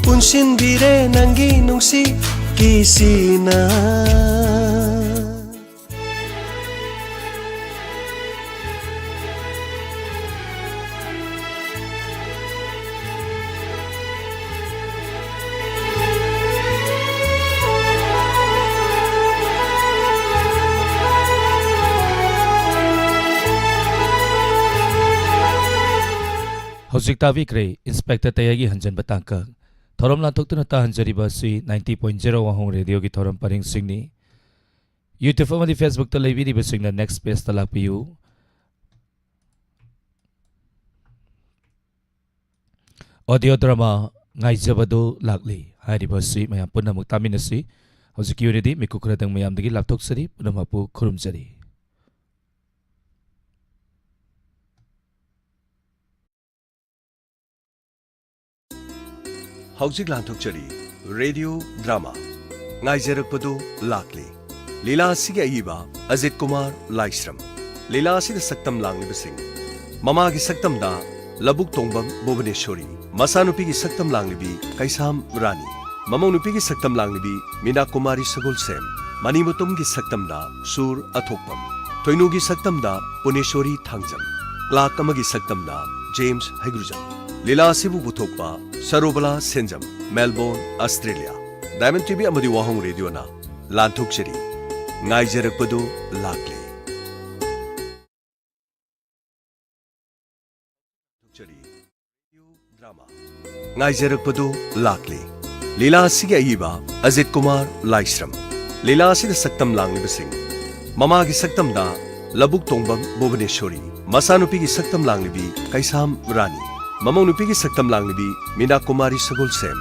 ꯄꯨꯟꯁꯤꯟꯕꯤꯔꯦ ꯅꯪꯒꯤ ꯅꯨꯡꯁꯤꯒꯤꯁꯤꯅ ꯍꯧꯖꯤꯛ ꯇꯥꯕꯤꯈ꯭ꯔꯦ ꯏꯟꯁꯄꯦꯛꯇꯔ ꯇꯌꯥꯒꯤ ꯍꯟꯖꯟꯕ ꯇꯥꯡꯀꯛ ꯊꯧꯔꯝ ꯂꯥꯟꯊꯣꯛꯇꯨꯅ ꯇꯥꯍꯟꯖꯔꯤꯕ ꯑꯁꯤ 90.0 ꯋꯥꯍꯣꯡ ꯔꯦꯗꯤꯑꯣꯒꯤ ꯊꯧꯔꯝ ꯄꯔꯦꯡꯁꯤꯡꯅꯤ ꯌꯨꯇ꯭ꯌꯨꯕ ꯑꯃꯗꯤ ꯐꯦꯁꯕꯨꯛꯇ ꯂꯩꯕꯤꯔꯤꯕꯁꯤꯡꯅ ꯅꯦꯛꯁ ꯄꯦꯖꯇ ꯂꯥꯛꯄꯤꯌꯨ ꯑꯣꯗꯤꯑꯣ ꯗ꯭ꯔꯃꯥ ꯉꯥꯏꯖꯕꯗꯨ ꯂꯥꯛꯂꯤ ꯍꯥꯏꯔꯤꯕ ꯑꯁꯤ ꯃꯌꯥꯝ ꯄꯨꯝꯅꯃꯛ ꯇꯥꯃꯤꯟꯅꯁꯤ ꯍꯧꯖꯤꯛꯀꯤ ꯑꯣꯏꯅꯗꯤ ꯃꯤꯀꯨꯞ ꯈꯔꯗꯪ ꯃꯌꯥꯝꯗꯒꯤ ꯂꯥꯞꯊꯣꯛꯆꯔꯤ ꯄꯨꯝꯅꯃꯛꯄꯨ ꯈꯨꯔꯨꯝꯖꯔꯤ ꯍꯧꯖꯤꯛ ꯂꯥꯟꯊꯣꯛꯆꯔꯤ ꯔꯦꯗꯤꯑꯣ ꯗ꯭ꯔꯥꯃꯥ ꯉꯥꯏꯖꯔꯛꯄꯗꯨ ꯂꯥꯛꯂꯤ ꯂꯤꯂꯥ ꯑꯁꯤꯒꯤ ꯑꯏꯕ ꯑꯖꯤꯠ ꯀꯨꯃꯥꯔ ꯂꯥꯏꯁ꯭ꯔꯝ ꯂꯤꯂꯥ ꯑꯁꯤꯗ ꯁꯛꯇꯝ ꯂꯥꯡꯂꯤꯕꯁꯤꯡ ꯃꯃꯥꯒꯤ ꯁꯛꯇꯝꯗ ꯂꯕꯨꯛ ꯇꯣꯡꯕꯝ ꯚꯨꯕꯅꯦꯁ꯭ꯋꯔꯤ ꯃꯆꯥꯅꯨꯄꯤꯒꯤ ꯁꯛꯇꯝ ꯂꯥꯡꯂꯤꯕꯤ ꯀꯩꯁꯥꯝ ꯔꯥꯅꯤ ꯃꯃꯧꯅꯨꯄꯤꯒꯤ ꯁꯛꯇꯝ ꯂꯥꯡꯂꯤꯕꯤ ꯃꯤꯅꯥ ꯀꯨꯃꯥꯔꯤ ꯁꯒꯣꯜꯁꯦꯝ ꯃꯅꯤꯃꯨꯇꯨꯝꯒꯤ ꯁꯛꯇꯝꯗ ꯁꯨꯔ ꯑꯊꯣꯛꯄꯝ ꯊꯣꯏꯅꯨꯒꯤ ꯁꯛꯇꯝꯗ ꯄꯨꯅꯦꯁ꯭ꯋꯔꯤ ꯊꯥꯡꯖꯝ ꯀ꯭ꯂꯥꯔꯛ ꯑꯃꯒꯤ ꯁꯛꯇꯝꯗ ꯖꯦꯝꯁ ꯍꯩꯒ꯭ꯔꯨꯖꯝ ꯂꯤꯂꯥ ꯑꯁꯤꯕꯨ ꯄꯨꯊꯣꯛꯄ ꯁꯔꯣꯕꯂꯥ ꯁꯦꯟꯖꯝ ꯃꯦꯜꯕꯣꯔꯟ ꯑꯁꯇ꯭ꯔꯦꯂꯤꯌꯥ ꯗꯥꯏꯃꯟ ꯇꯤꯚꯤ ꯑꯃꯗꯤ ꯋꯥꯍꯣꯡ ꯔꯦꯗꯤꯑꯣꯅ ꯂꯥꯟꯊꯣꯛꯆꯔꯤ ꯉꯥꯏꯖꯔꯛꯄꯗꯨ ꯂꯥꯛꯂꯤ ꯉꯥꯏꯖꯔꯛꯄꯗꯨ ꯂꯥꯛꯂꯤ ꯂꯤꯂꯥ ꯑꯁꯤꯒꯤ ꯑꯏꯕ ꯑꯖꯤꯠ ꯀꯨꯃꯥꯔ ꯂꯥꯏꯁ꯭ꯔꯝ ꯂꯤꯂꯥ ꯑꯁꯤꯗ ꯁꯛꯇꯝ ꯂꯥꯡꯂꯤꯕꯁꯤꯡ ꯃꯃꯥꯒꯤ ꯁꯛꯇꯝꯗ ꯂꯕꯨꯛ ꯇꯣꯡꯕꯝ ꯚꯨꯕꯅꯦꯁ꯭ꯋꯔꯤ ꯃꯆꯥꯅꯨꯄꯤꯒꯤ ꯁꯛꯇꯝ ꯂꯥꯡꯂꯤꯕꯤ ꯀꯩꯁꯥꯝ ꯔꯥꯅꯤ ꯃꯃꯧꯅꯨꯄꯤꯒꯤ ꯁꯛꯇꯝ ꯂꯥꯡꯂꯤꯕꯤ ꯃꯤꯅꯥ ꯀꯨꯃꯥꯔꯤ ꯁꯒꯣꯜꯁꯦꯝ